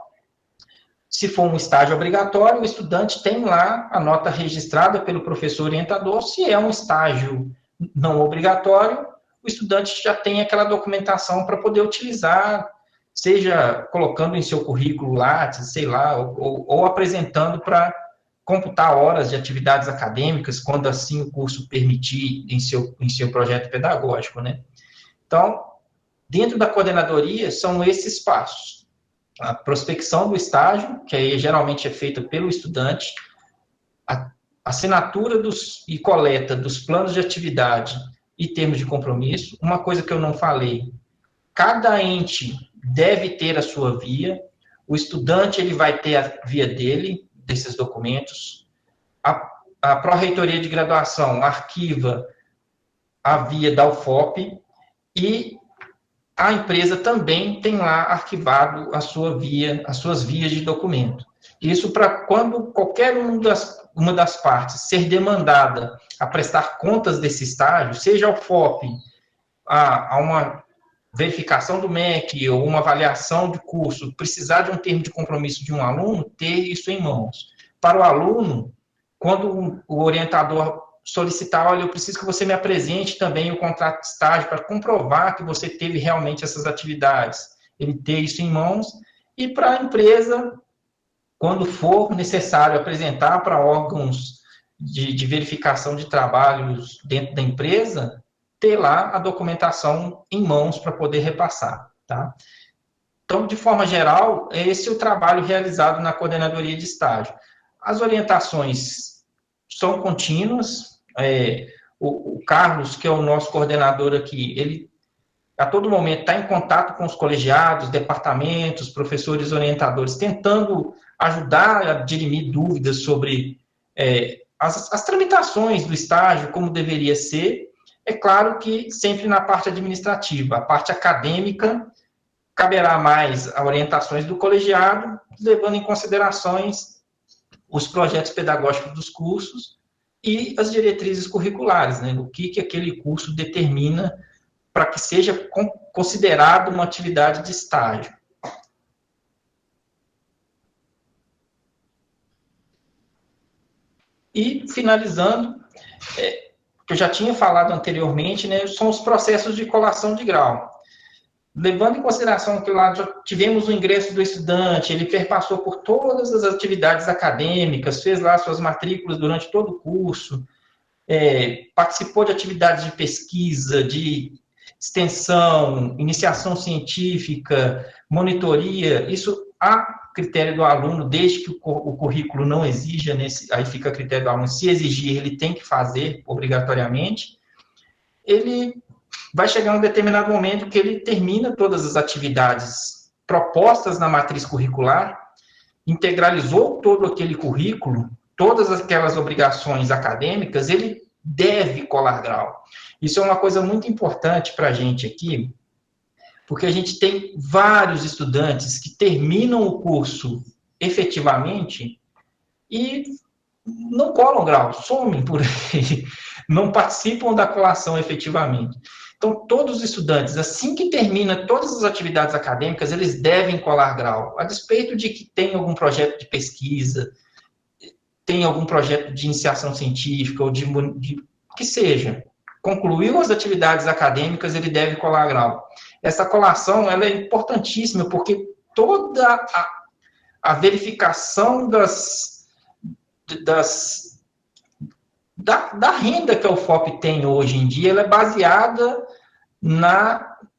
se for um estágio obrigatório, o estudante tem lá a nota registrada pelo professor orientador. Se é um estágio não obrigatório, o estudante já tem aquela documentação para poder utilizar, seja colocando em seu currículo Lattes, sei lá, ou apresentando para computar horas de atividades acadêmicas, quando assim o curso permitir em seu projeto pedagógico, né? Então, dentro da coordenadoria, são esses passos. A prospecção do estágio, que aí geralmente é feita pelo estudante, a assinatura e coleta dos planos de atividade e termos de compromisso. Uma coisa que eu não falei, cada ente deve ter a sua via, o estudante ele vai ter a via dele, desses documentos, a Pró-Reitoria de Graduação arquiva a via da UFOP e a empresa também tem lá arquivado as suas vias de documento. Isso para quando qualquer uma das partes ser demandada a prestar contas desse estágio, seja a UFOP, a uma verificação do MEC ou uma avaliação de curso, precisar de um termo de compromisso de um aluno, ter isso em mãos. Para o aluno, quando o orientador solicitar, olha, eu preciso que você me apresente também o contrato de estágio para comprovar que você teve realmente essas atividades, ele ter isso em mãos, e para a empresa, quando for necessário apresentar para órgãos de verificação de trabalhos dentro da empresa, ter lá a documentação em mãos para poder repassar, tá? Então, de forma geral, esse é o trabalho realizado na coordenadoria de estágio. As orientações são contínuas, o Carlos, que é o nosso coordenador aqui, ele a todo momento está em contato com os colegiados, departamentos, professores orientadores, tentando ajudar a dirimir dúvidas sobre as tramitações do estágio, como deveria ser. É claro que sempre na parte administrativa, a parte acadêmica caberá mais a orientações do colegiado, levando em considerações os projetos pedagógicos dos cursos e as diretrizes curriculares, né? O que aquele curso determina para que seja considerado uma atividade de estágio. E, finalizando, que eu já tinha falado anteriormente, né, são os processos de colação de grau. Levando em consideração que lá já tivemos o ingresso do estudante, ele perpassou por todas as atividades acadêmicas, fez lá suas matrículas durante todo o curso, participou de atividades de pesquisa, de extensão, iniciação científica, monitoria, isso a critério do aluno, desde que o currículo não exija, aí fica a critério do aluno, se exigir, ele tem que fazer obrigatoriamente, ele vai chegar um determinado momento que ele termina todas as atividades propostas na matriz curricular, integralizou todo aquele currículo, todas aquelas obrigações acadêmicas, ele deve colar grau. Isso é uma coisa muito importante para a gente aqui, porque a gente tem vários estudantes que terminam o curso efetivamente e não colam grau, somem por aí, não participam da colação efetivamente. Então, todos os estudantes, assim que termina todas as atividades acadêmicas, eles devem colar grau, a despeito de que tem algum projeto de pesquisa, tem algum projeto de iniciação científica, ou de que seja. Concluiu as atividades acadêmicas, ele deve colar grau. Essa colação ela é importantíssima, porque toda a verificação da renda que a UFOP tem hoje em dia, ela é baseada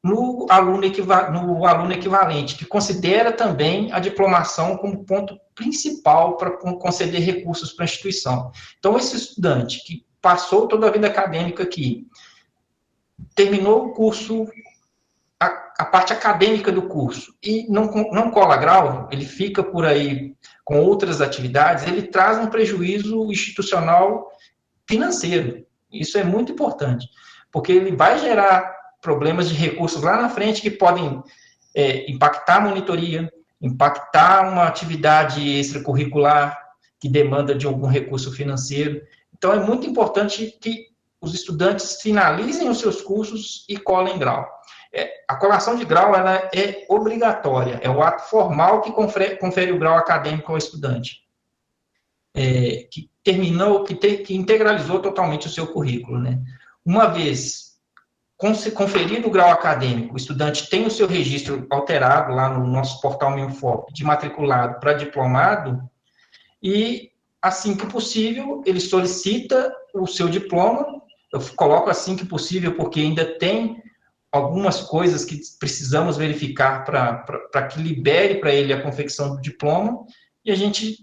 no aluno equivalente, que considera também a diplomação como ponto principal para conceder recursos para a instituição. Então, esse estudante que passou toda a vida acadêmica aqui, terminou o curso, a parte acadêmica do curso, e não cola grau, ele fica por aí com outras atividades, ele traz um prejuízo institucional financeiro. Isso é muito importante, porque ele vai gerar problemas de recursos lá na frente que podem impactar a monitoria, impactar uma atividade extracurricular que demanda de algum recurso financeiro. Então, é muito importante que os estudantes finalizem os seus cursos e colhem grau. A colação de grau ela é obrigatória, é o ato formal que confere o grau acadêmico ao estudante, que terminou, que integralizou totalmente o seu currículo, né? Uma vez conferido o grau acadêmico, o estudante tem o seu registro alterado lá no nosso portal MinFop, de matriculado para diplomado, e assim que possível, ele solicita o seu diploma. Eu coloco assim que possível, porque ainda tem algumas coisas que precisamos verificar para que libere para ele a confecção do diploma, e a gente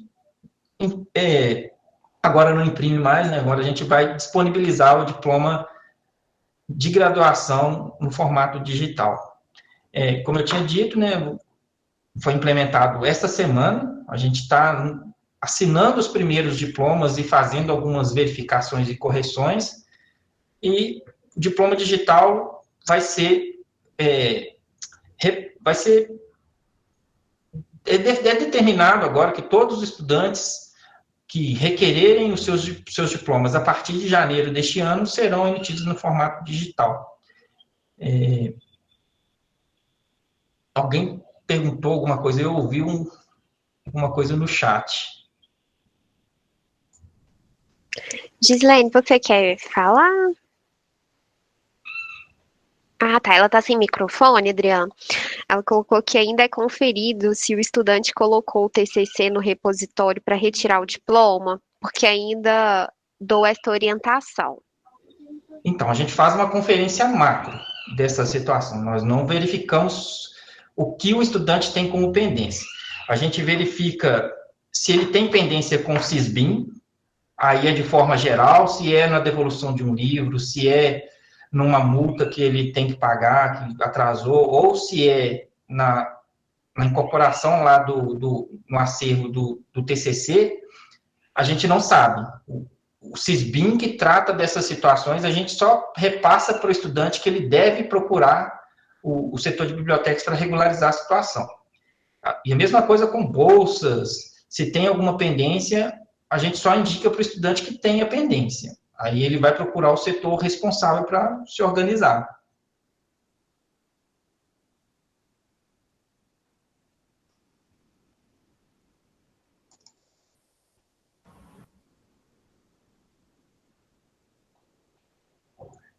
agora não imprime mais, né? Agora a gente vai disponibilizar o diploma de graduação no formato digital. Como eu tinha dito, né, foi implementado esta semana, a gente está assinando os primeiros diplomas e fazendo algumas verificações e correções, e o diploma digital vai ser determinado agora que todos os estudantes que requererem os seus diplomas a partir de janeiro deste ano serão emitidos no formato digital. Alguém perguntou alguma coisa, eu ouvi alguma coisa no chat. Gislaine, você quer falar? Ah, tá. Ela tá sem microfone, Adriana. Ela colocou que ainda é conferido se o estudante colocou o TCC no repositório para retirar o diploma, porque ainda dou esta orientação. Então, a gente faz uma conferência macro dessa situação. Nós não verificamos o que o estudante tem como pendência. A gente verifica se ele tem pendência com o SISBIN, aí é de forma geral, se é na devolução de um livro, se é numa multa que ele tem que pagar, que atrasou, ou se é na incorporação lá no acervo do TCC, a gente não sabe. O SISBIN que trata dessas situações, a gente só repassa para o estudante que ele deve procurar o setor de bibliotecas para regularizar a situação. E a mesma coisa com bolsas, se tem alguma pendência, a gente só indica para o estudante que tenha pendência. Aí ele vai procurar o setor responsável para se organizar.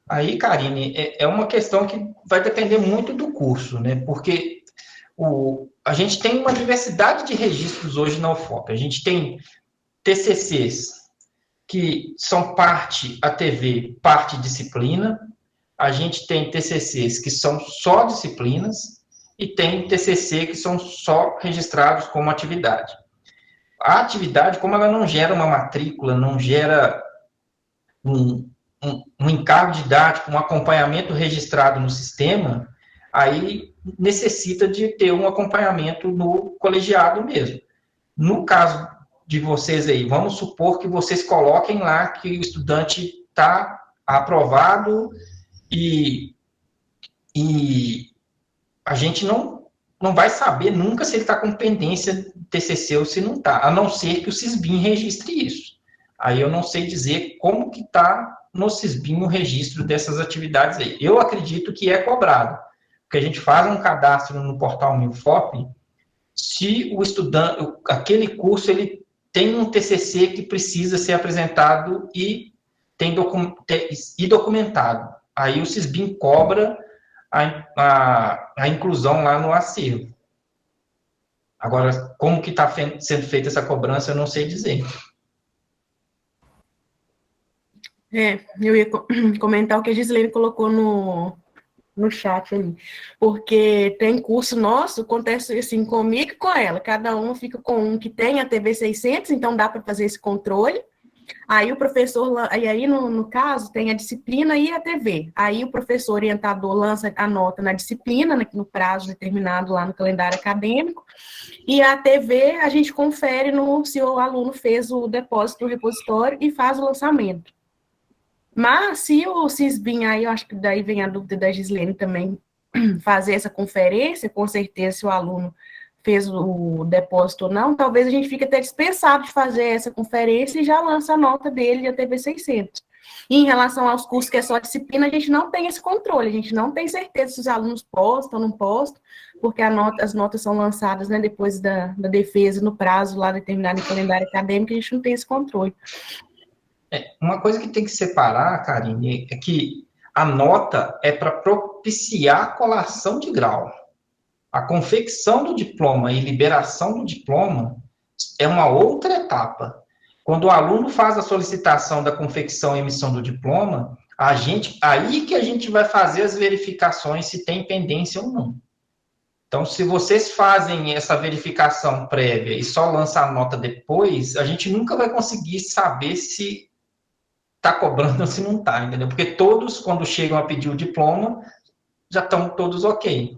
Aí, Karine, é uma questão que vai depender muito do curso, né? Porque a gente tem uma diversidade de registros hoje na UFOP. A gente tem TCCs que são parte ATV, parte disciplina. A gente tem TCCs que são só disciplinas e tem TCC que são só registrados como atividade. A atividade, como ela não gera uma matrícula, não gera um encargo didático, um acompanhamento registrado no sistema, aí necessita de ter um acompanhamento no colegiado mesmo. No caso de vocês aí, vamos supor que vocês coloquem lá que o estudante está aprovado e a gente não vai saber nunca se ele está com pendência de TCC ou se não está, a não ser que o SISBIN registre isso. Aí eu não sei dizer como que está no SISBIN o registro dessas atividades aí. Eu acredito que é cobrado, porque a gente faz um cadastro no portal MinFop, se o estudante, aquele curso, ele tem um TCC que precisa ser apresentado e documentado. Aí o SISBIN cobra a inclusão lá no acervo. Agora, como que está sendo feita essa cobrança, eu não sei dizer. Eu ia comentar o que a Gislaine colocou no chat ali, porque tem curso nosso, acontece assim comigo e com ela, cada um fica com um que tem a TV 600, então dá para fazer esse controle, aí o professor, e aí no caso tem a disciplina e a TV, aí o professor orientador lança a nota na disciplina, no prazo determinado lá no calendário acadêmico, e a TV a gente confere se o aluno fez o depósito no repositório e faz o lançamento. Mas se o SISBIN, aí eu acho que daí vem a dúvida da Gislaine também, fazer essa conferência, com certeza se o aluno fez o depósito ou não, talvez a gente fique até dispensado de fazer essa conferência e já lança a nota dele de ATV 600. E em relação aos cursos que é só disciplina, a gente não tem esse controle, a gente não tem certeza se os alunos postam ou não postam, porque as notas são lançadas, né, depois da defesa, no prazo lá determinado em calendário acadêmico, a gente não tem esse controle. Uma coisa que tem que separar, Karine, é que a nota é para propiciar a colação de grau. A confecção do diploma e liberação do diploma é uma outra etapa. Quando o aluno faz a solicitação da confecção e emissão do diploma, aí que a gente vai fazer as verificações se tem pendência ou não. Então, se vocês fazem essa verificação prévia e só lançam a nota depois, a gente nunca vai conseguir saber se está cobrando ou se não está, entendeu? Porque todos, quando chegam a pedir o diploma, já estão todos ok.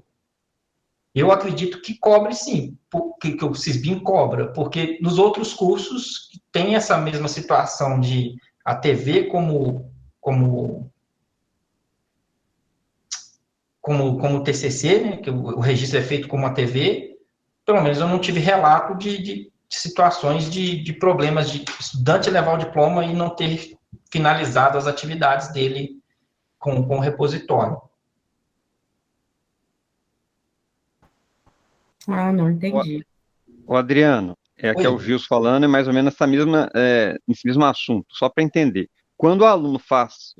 Eu acredito que cobre sim, que o Sisbin cobra, porque nos outros cursos tem essa mesma situação de a TV como TCC, né, que o registro é feito como a TV, pelo menos eu não tive relato de situações de problemas de estudante levar o diploma e não ter finalizado as atividades dele com o repositório. Ah, não entendi. O Adriano, aqui é o Gilson falando, é mais ou menos esse mesmo assunto, só para entender. Quando o aluno faz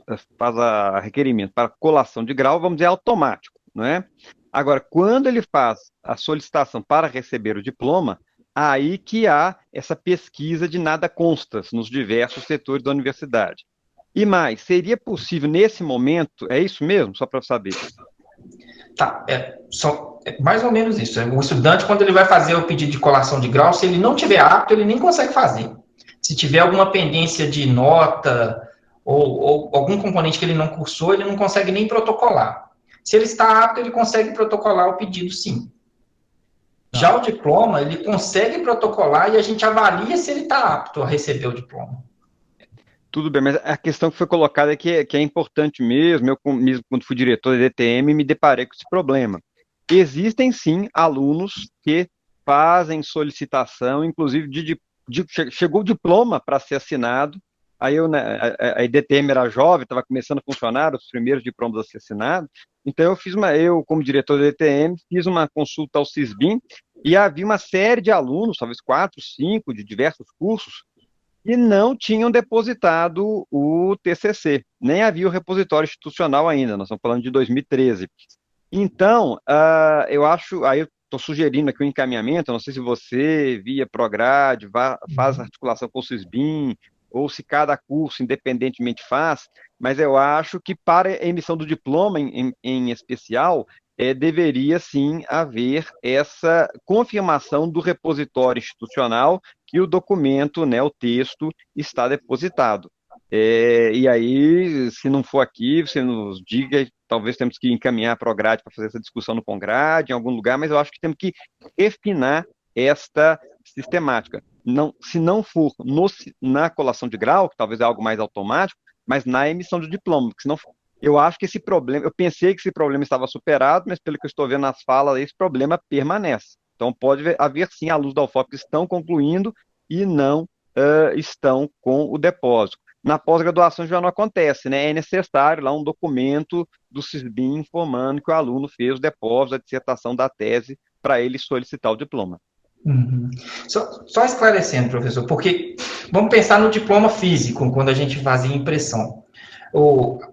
requerimento para colação de grau, vamos dizer, automático, não é? Agora, quando ele faz a solicitação para receber o diploma, aí que há essa pesquisa de nada consta nos diversos setores da universidade. E mais, seria possível nesse momento, é isso mesmo? Só para saber. Tá, é mais ou menos isso. O estudante, quando ele vai fazer o pedido de colação de grau, se ele não tiver apto, ele nem consegue fazer. Se tiver alguma pendência de nota ou algum componente que ele não cursou, ele não consegue nem protocolar. Se ele está apto, ele consegue protocolar o pedido, sim. Já o diploma, ele consegue protocolar e a gente avalia se ele está apto a receber o diploma. Tudo bem, mas a questão que foi colocada é que é importante mesmo. Eu, mesmo quando fui diretor da DTM, me deparei com esse problema. Existem, sim, alunos que fazem solicitação, inclusive chegou o diploma para ser assinado. Aí a DTM era jovem, estava começando a funcionar, os primeiros diplomas a ser assinados. Então eu, como diretor da DTM, fiz uma consulta ao Sisbin e havia uma série de alunos, talvez 4, 5, de diversos cursos, e não tinham depositado o TCC, nem havia o repositório institucional ainda, nós estamos falando de 2013. Então, eu acho, aí eu estou sugerindo aqui um encaminhamento, não sei se você, via Prograde, faz articulação com o Sisbin, ou se cada curso independentemente faz, mas eu acho que para a emissão do diploma em especial, deveria sim haver essa confirmação do repositório institucional que o documento, né, o texto, está depositado. E aí, se não for aqui, você nos diga, talvez temos que encaminhar para o Prograde para fazer essa discussão no Congrade, em algum lugar, mas eu acho que temos que refinar esta sistemática. Não, se não for na colação de grau, que talvez é algo mais automático, mas na emissão do diploma, porque senão eu acho que esse problema, eu pensei que esse problema estava superado, mas pelo que eu estou vendo nas falas, esse problema permanece. Então pode haver sim alunos da UFOP que estão concluindo e não estão com o depósito. Na pós-graduação já não acontece, né? É necessário lá um documento do Sisbin informando que o aluno fez o depósito, a dissertação da tese, para ele solicitar o diploma. Uhum. Só esclarecendo, professor, porque vamos pensar no diploma físico, quando a gente fazia impressão.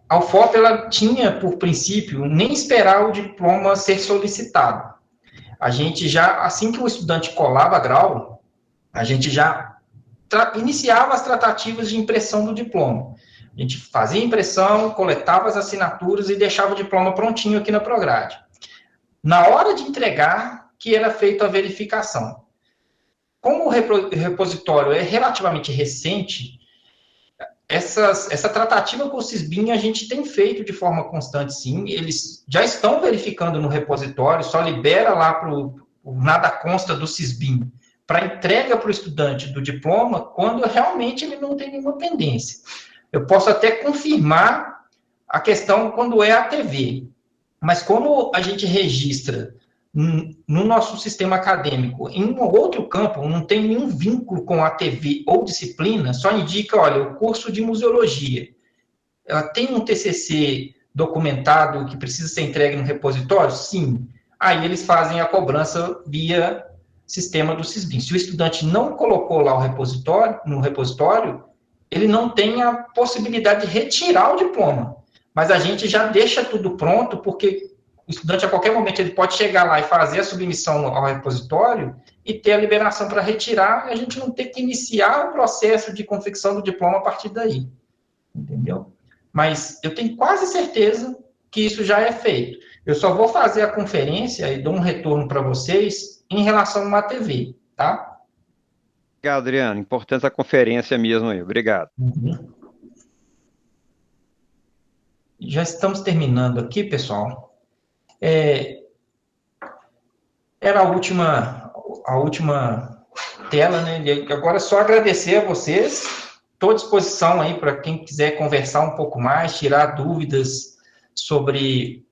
A UFOP, ela tinha, por princípio, nem esperar o diploma ser solicitado. A gente já, assim que o estudante colava grau, a gente já iniciava as tratativas de impressão do diploma. A gente fazia a impressão, coletava as assinaturas e deixava o diploma prontinho aqui na Prograde. Na hora de entregar, que era feita a verificação. Como o repositório é relativamente recente, essa tratativa com o Sisbin a gente tem feito de forma constante, sim. Eles já estão verificando no repositório, só libera lá para o nada consta do Sisbin para entrega para o estudante do diploma quando realmente ele não tem nenhuma pendência. Eu posso até confirmar a questão quando é a TV, mas como a gente registra no nosso sistema acadêmico, em um outro campo, não tem nenhum vínculo com a TV ou disciplina, só indica, olha, o curso de museologia, ela tem um TCC documentado que precisa ser entregue no repositório? Sim. Aí eles fazem a cobrança via sistema do Sisbin. Se o estudante não colocou lá no repositório, ele não tem a possibilidade de retirar o diploma. Mas a gente já deixa tudo pronto, porque o estudante, a qualquer momento, ele pode chegar lá e fazer a submissão ao repositório e ter a liberação para retirar, e a gente não ter que iniciar o processo de confecção do diploma a partir daí. Entendeu? Mas eu tenho quase certeza que isso já é feito. Eu só vou fazer a conferência e dou um retorno para vocês em relação à TV, tá? Obrigado, Adriano. Importante a conferência mesmo aí. Obrigado. Uhum. Já estamos terminando aqui, pessoal. era a última tela, né? E agora é só agradecer a vocês. Estou à disposição aí para quem quiser conversar um pouco mais, tirar dúvidas sobre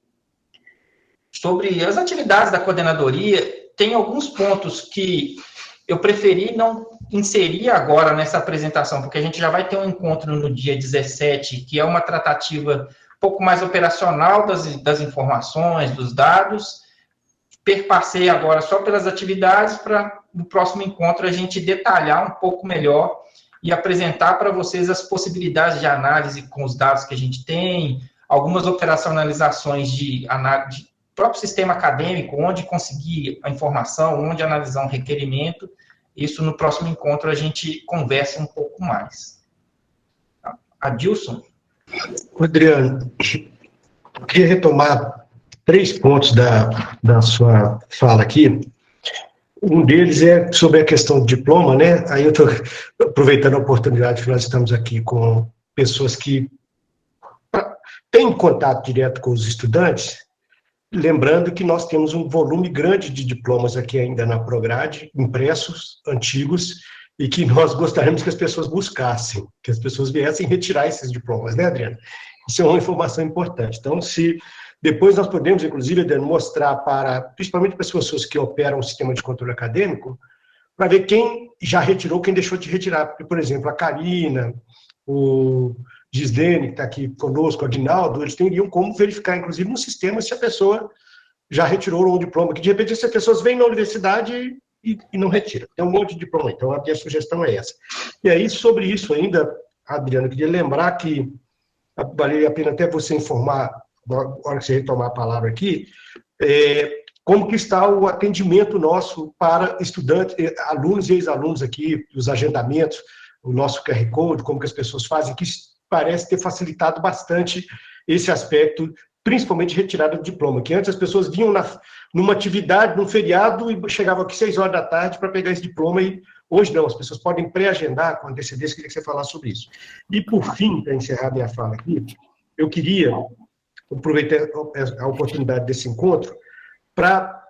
as atividades da coordenadoria. Tem alguns pontos que eu preferi não inserir agora nessa apresentação, porque a gente já vai ter um encontro no dia 17, que é uma tratativa um pouco mais operacional das informações, dos dados. Perpassei agora só pelas atividades, para no próximo encontro a gente detalhar um pouco melhor e apresentar para vocês as possibilidades de análise com os dados que a gente tem, algumas operacionalizações de análise do próprio sistema acadêmico, onde conseguir a informação, onde analisar um requerimento. Isso no próximo encontro a gente conversa um pouco mais. Adilson? Adriano, eu queria retomar 3 pontos da sua fala aqui. Um deles é sobre a questão do diploma, né? Aí eu estou aproveitando a oportunidade que nós estamos aqui com pessoas que têm contato direto com os estudantes, lembrando que nós temos um volume grande de diplomas aqui ainda na Prograde, impressos, antigos, e que nós gostaríamos que as pessoas buscassem, que as pessoas viessem retirar esses diplomas, né, Adriana? Isso é uma informação importante. Então, se depois nós podemos, inclusive, Adriano, mostrar principalmente para as pessoas que operam o sistema de controle acadêmico, para ver quem já retirou, quem deixou de retirar. Por exemplo, a Karina, o Gislene, que está aqui conosco, o Aguinaldo, eles teriam como verificar, inclusive, no sistema, se a pessoa já retirou um diploma, que de repente essas pessoas vêm na universidade e não retiram. Tem um monte de diploma, então a minha sugestão é essa. E aí, sobre isso ainda, Adriano, eu queria lembrar que valeria a pena até você informar, na hora que você retomar a palavra aqui, como que está o atendimento nosso para estudantes, alunos e ex-alunos aqui, os agendamentos, o nosso QR Code, como que as pessoas fazem, que parece ter facilitado bastante esse aspecto, principalmente retirada do diploma, que antes as pessoas vinham numa atividade, num feriado, e chegavam aqui 6 horas da tarde para pegar esse diploma, e hoje não, as pessoas podem pré-agendar com antecedência. Queria que você falasse sobre isso. E, por fim, para encerrar minha fala aqui, eu queria aproveitar a oportunidade desse encontro para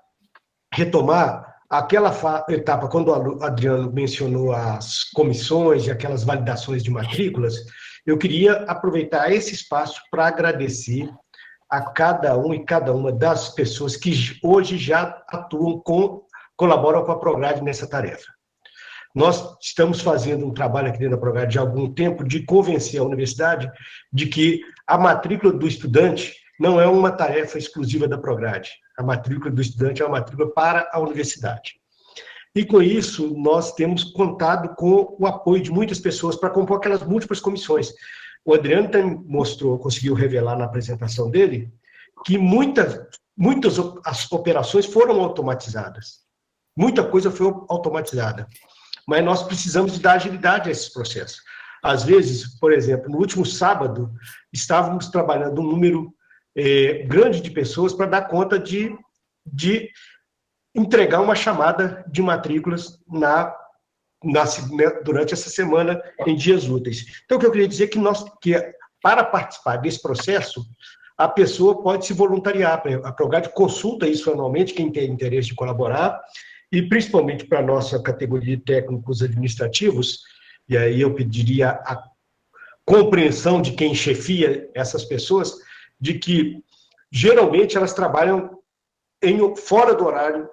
retomar aquela etapa, quando o Adriano mencionou as comissões e aquelas validações de matrículas. Eu queria aproveitar esse espaço para agradecer a cada um e cada uma das pessoas que hoje já atuam, colaboram com a Prograde nessa tarefa. Nós estamos fazendo um trabalho aqui dentro da Prograde há algum tempo de convencer a universidade de que a matrícula do estudante não é uma tarefa exclusiva da Prograde. A matrícula do estudante é uma matrícula para a universidade. E, com isso, nós temos contado com o apoio de muitas pessoas para compor aquelas múltiplas comissões. O Adriano conseguiu revelar na apresentação dele que muitas as operações foram automatizadas. Muita coisa foi automatizada. Mas nós precisamos dar agilidade a esses processos. Às vezes, por exemplo, no último sábado, estávamos trabalhando um número grande de pessoas para dar conta de entregar uma chamada de matrículas durante essa semana, em dias úteis. Então, o que eu queria dizer é que para participar desse processo, a pessoa pode se voluntariar. A Prograde consulta isso anualmente, quem tem interesse de colaborar, e principalmente para a nossa categoria de técnicos administrativos, e aí eu pediria a compreensão de quem chefia essas pessoas, de que geralmente elas trabalham fora do horário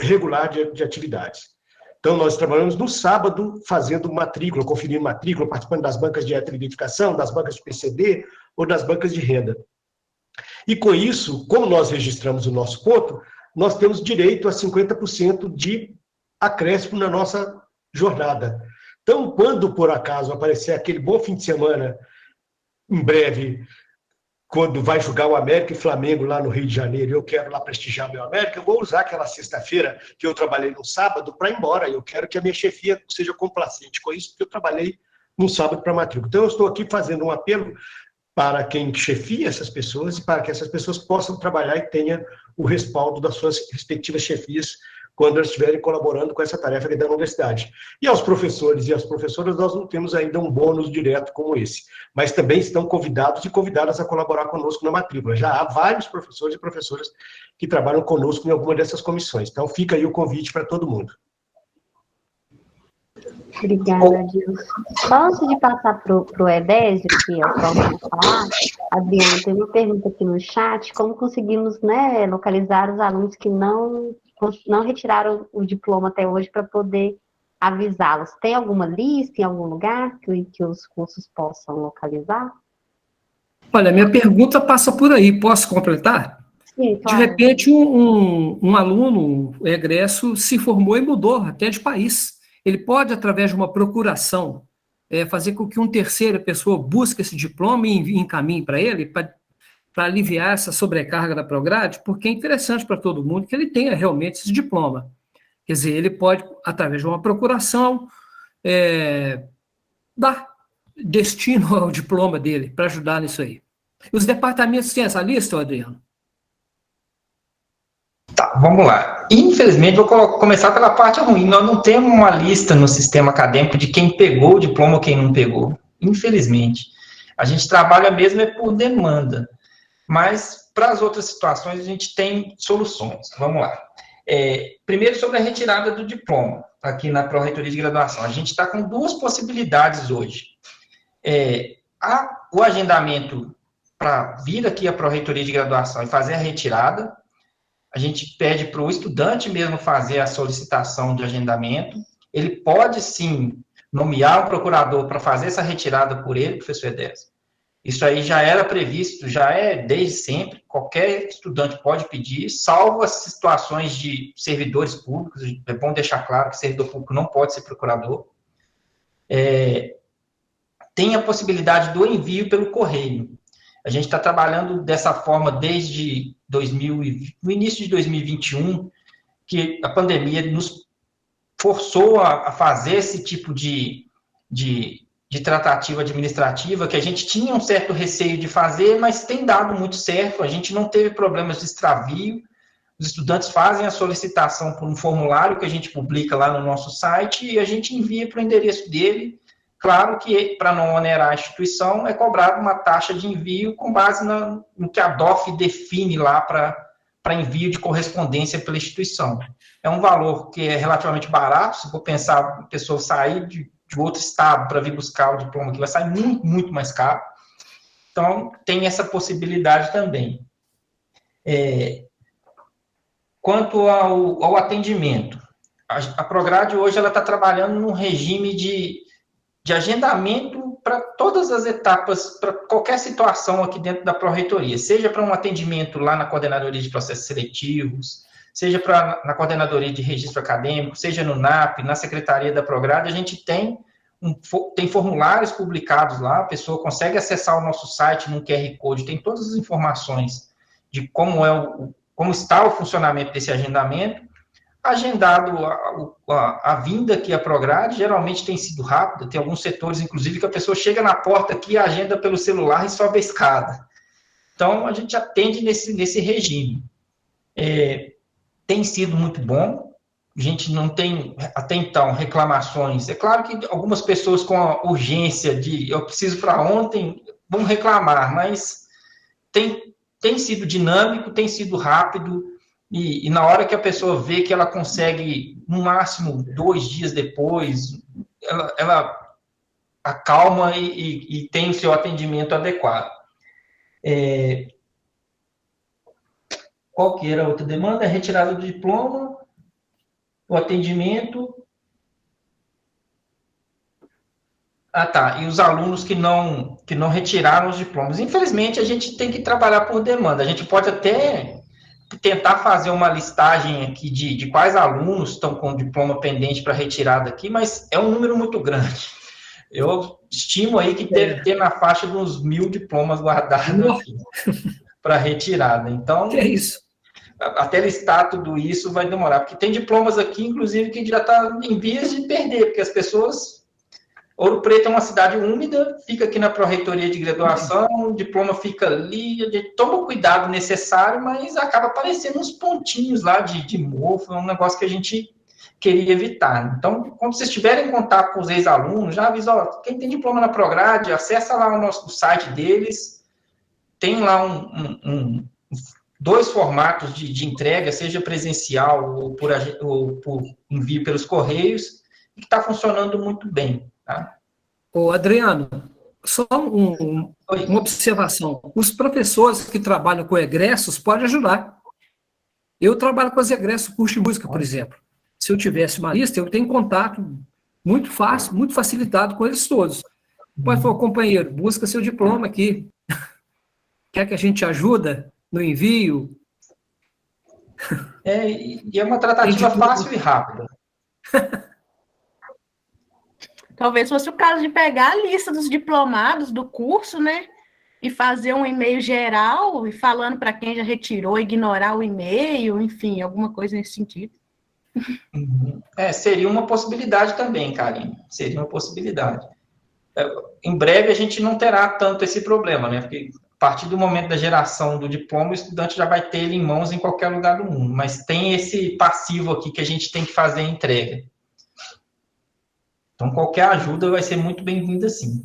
regular de atividades. Então, nós trabalhamos no sábado fazendo matrícula, conferindo matrícula, participando das bancas de identificação, das bancas de PCD ou das bancas de renda. E com isso, como nós registramos o nosso ponto, nós temos direito a 50% de acréscimo na nossa jornada. Então, quando por acaso aparecer aquele bom fim de semana, em breve, quando vai jogar o América e Flamengo lá no Rio de Janeiro, eu quero lá prestigiar meu América, eu vou usar aquela sexta-feira que eu trabalhei no sábado para ir embora. Eu quero que a minha chefia seja complacente com isso, porque eu trabalhei no sábado para matrícula. Então, eu estou aqui fazendo um apelo para quem chefia essas pessoas e para que essas pessoas possam trabalhar e tenham o respaldo das suas respectivas chefias quando eles estiverem colaborando com essa tarefa aqui da universidade. E aos professores e às professoras, nós não temos ainda um bônus direto como esse, mas também estão convidados e convidadas a colaborar conosco na matrícula. Já há vários professores e professoras que trabalham conosco em alguma dessas comissões. Então, fica aí o convite para todo mundo. Obrigada, Dilson. Só antes de passar para o Edésio, que é o próximo a falar, Adriana, tem uma pergunta aqui no chat, como conseguimos, né, localizar os alunos que não retiraram o diploma até hoje para poder avisá-los? Tem alguma lista em algum lugar que os cursos possam localizar? Olha, minha pergunta passa por aí, posso completar? Sim, claro. De repente, um aluno, um egresso, se formou e mudou até de país. Ele pode, através de uma procuração, fazer com que uma terceira pessoa busque esse diploma e encaminhe para ele, para aliviar essa sobrecarga da Prograde, porque é interessante para todo mundo que ele tenha realmente esse diploma. Quer dizer, ele pode, através de uma procuração, dar destino ao diploma dele, para ajudar nisso aí. Os departamentos têm essa lista, Adriano? Tá, vamos lá. Infelizmente, vou começar pela parte ruim. Nós não temos uma lista no sistema acadêmico de quem pegou o diploma ou quem não pegou. Infelizmente. A gente trabalha mesmo por demanda. Mas, para as outras situações, a gente tem soluções. Vamos lá. Primeiro, sobre a retirada do diploma, aqui na Pró-Reitoria de Graduação. A gente está com duas possibilidades hoje. O agendamento para vir aqui à Pró-Reitoria de Graduação e fazer a retirada. A gente pede para o estudante mesmo fazer a solicitação de agendamento. Ele pode, sim, nomear um procurador para fazer essa retirada por ele, professor Edésio. Isso aí já era previsto, já é desde sempre. Qualquer estudante pode pedir, salvo as situações de servidores públicos. É bom deixar claro que servidor público não pode ser procurador. Tem a possibilidade do envio pelo correio. A gente está trabalhando dessa forma desde no início de 2021, que a pandemia nos forçou a fazer esse tipo de tratativa administrativa, que a gente tinha um certo receio de fazer, mas tem dado muito certo, a gente não teve problemas de extravio, os estudantes fazem a solicitação por um formulário que a gente publica lá no nosso site e a gente envia para o endereço dele. Claro que, para não onerar a instituição, é cobrada uma taxa de envio com base no que a DOF define lá para envio de correspondência pela instituição. É um valor que é relativamente barato, se for pensar a pessoa sair de outro estado para vir buscar o diploma, que vai sair muito, muito mais caro. Então, tem essa possibilidade também. Quanto ao atendimento, a Prograde hoje ela está trabalhando num regime de agendamento para todas as etapas, para qualquer situação aqui dentro da Pró-Reitoria, seja para um atendimento lá na Coordenadoria de Processos Seletivos, seja na Coordenadoria de Registro Acadêmico, seja no NAP, na Secretaria da Prograde, a gente tem formulários publicados lá, a pessoa consegue acessar o nosso site num QR Code, tem todas as informações de como está o funcionamento desse agendamento. Agendado a vinda aqui à Prograde, geralmente tem sido rápida, tem alguns setores, inclusive, que a pessoa chega na porta aqui, agenda pelo celular e sobe a escada. Então, a gente atende nesse regime. Tem sido muito bom, a gente não tem, até então, reclamações. É claro que algumas pessoas com a urgência de eu preciso para ontem, vão reclamar, mas tem sido dinâmico, tem sido rápido, e na hora que a pessoa vê que ela consegue, no máximo, 2 dias depois, ela acalma e tem o seu atendimento adequado. Qual que era a outra demanda? A retirada do diploma, o atendimento. E os alunos que não retiraram os diplomas. Infelizmente, a gente tem que trabalhar por demanda. A gente pode até tentar fazer uma listagem aqui de quais alunos estão com diploma pendente para retirada aqui, mas é um número muito grande. Eu estimo aí que deve ter na faixa de uns 1.000 diplomas guardados aqui para retirada. Então, que é isso? Até listar tudo isso vai demorar, porque tem diplomas aqui, inclusive, que já está em vias de perder, porque as pessoas Ouro Preto é uma cidade úmida, fica aqui na Pró-Reitoria de Graduação, o diploma fica ali, a gente toma o cuidado necessário, mas acaba aparecendo uns pontinhos lá de mofo, é um negócio que a gente queria evitar. Então, quando vocês estiverem em contato com os ex-alunos, já avisa, ó, quem tem diploma na Prograde, acessa lá o site deles, tem lá dois formatos de entrega, seja presencial ou por envio pelos correios, que está funcionando muito bem. Tá? Ô, Adriano, só uma observação. Os professores que trabalham com egressos podem ajudar. Eu trabalho com os egressos do curso de música, por exemplo. Se eu tivesse uma lista, eu tenho contato muito fácil, muito facilitado com eles todos. Pode falar, companheiro, busca seu diploma aqui. Quer que a gente ajuda no envio? E é uma tratativa fácil e rápida. Talvez fosse o caso de pegar a lista dos diplomados do curso, né? E fazer um e-mail geral, e falando para quem já retirou, ignorar o e-mail, enfim, alguma coisa nesse sentido. Seria uma possibilidade também, Karine. Seria uma possibilidade. Em breve a gente não terá tanto esse problema, né? Porque a partir do momento da geração do diploma, o estudante já vai ter ele em mãos em qualquer lugar do mundo. Mas tem esse passivo aqui que a gente tem que fazer a entrega. Então, qualquer ajuda vai ser muito bem-vinda, sim.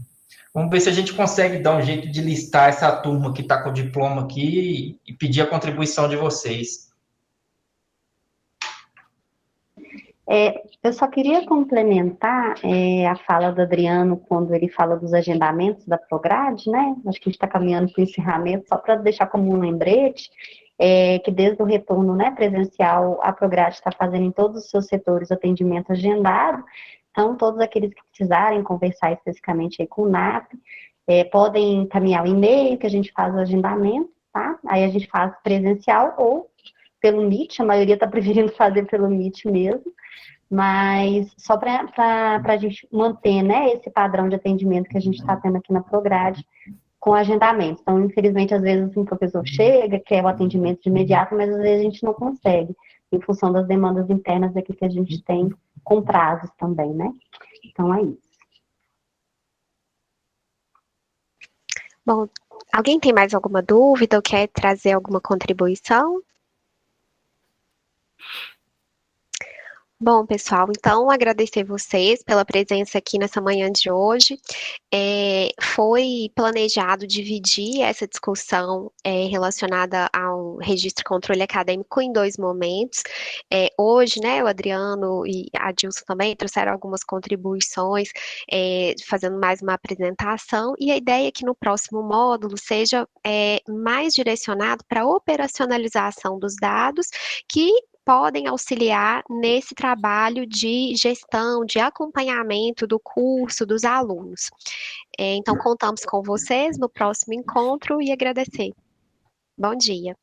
Vamos ver se a gente consegue dar um jeito de listar essa turma que está com o diploma aqui e pedir a contribuição de vocês. Eu só queria complementar a fala do Adriano quando ele fala dos agendamentos da Prograde, né? Acho que a gente está caminhando para o encerramento, só para deixar como um lembrete, que desde o retorno, né, presencial, a Prograde está fazendo em todos os seus setores atendimento agendado. Então, todos aqueles que precisarem conversar especificamente aí com o NAP, podem encaminhar o e-mail que a gente faz o agendamento, tá? Aí a gente faz presencial ou pelo Meet, a maioria está preferindo fazer pelo Meet mesmo, mas só para a gente manter, né, esse padrão de atendimento que a gente está tendo aqui na Prograde com agendamento. Então, infelizmente, às vezes um professor chega, quer o atendimento de imediato, mas às vezes a gente não consegue, em função das demandas internas aqui que a gente tem com prazos também, né? Então, é isso. Bom, alguém tem mais alguma dúvida ou quer trazer alguma contribuição? Bom, pessoal, então agradecer vocês pela presença aqui nessa manhã de hoje. Foi planejado dividir essa discussão relacionada ao registro e controle acadêmico em 2 momentos. Hoje, né, o Adriano e a Dilson também trouxeram algumas contribuições, fazendo mais uma apresentação, e a ideia é que no próximo módulo seja mais direcionado para a operacionalização dos dados que podem auxiliar nesse trabalho de gestão, de acompanhamento do curso, dos alunos. Então, contamos com vocês no próximo encontro e agradecer. Bom dia.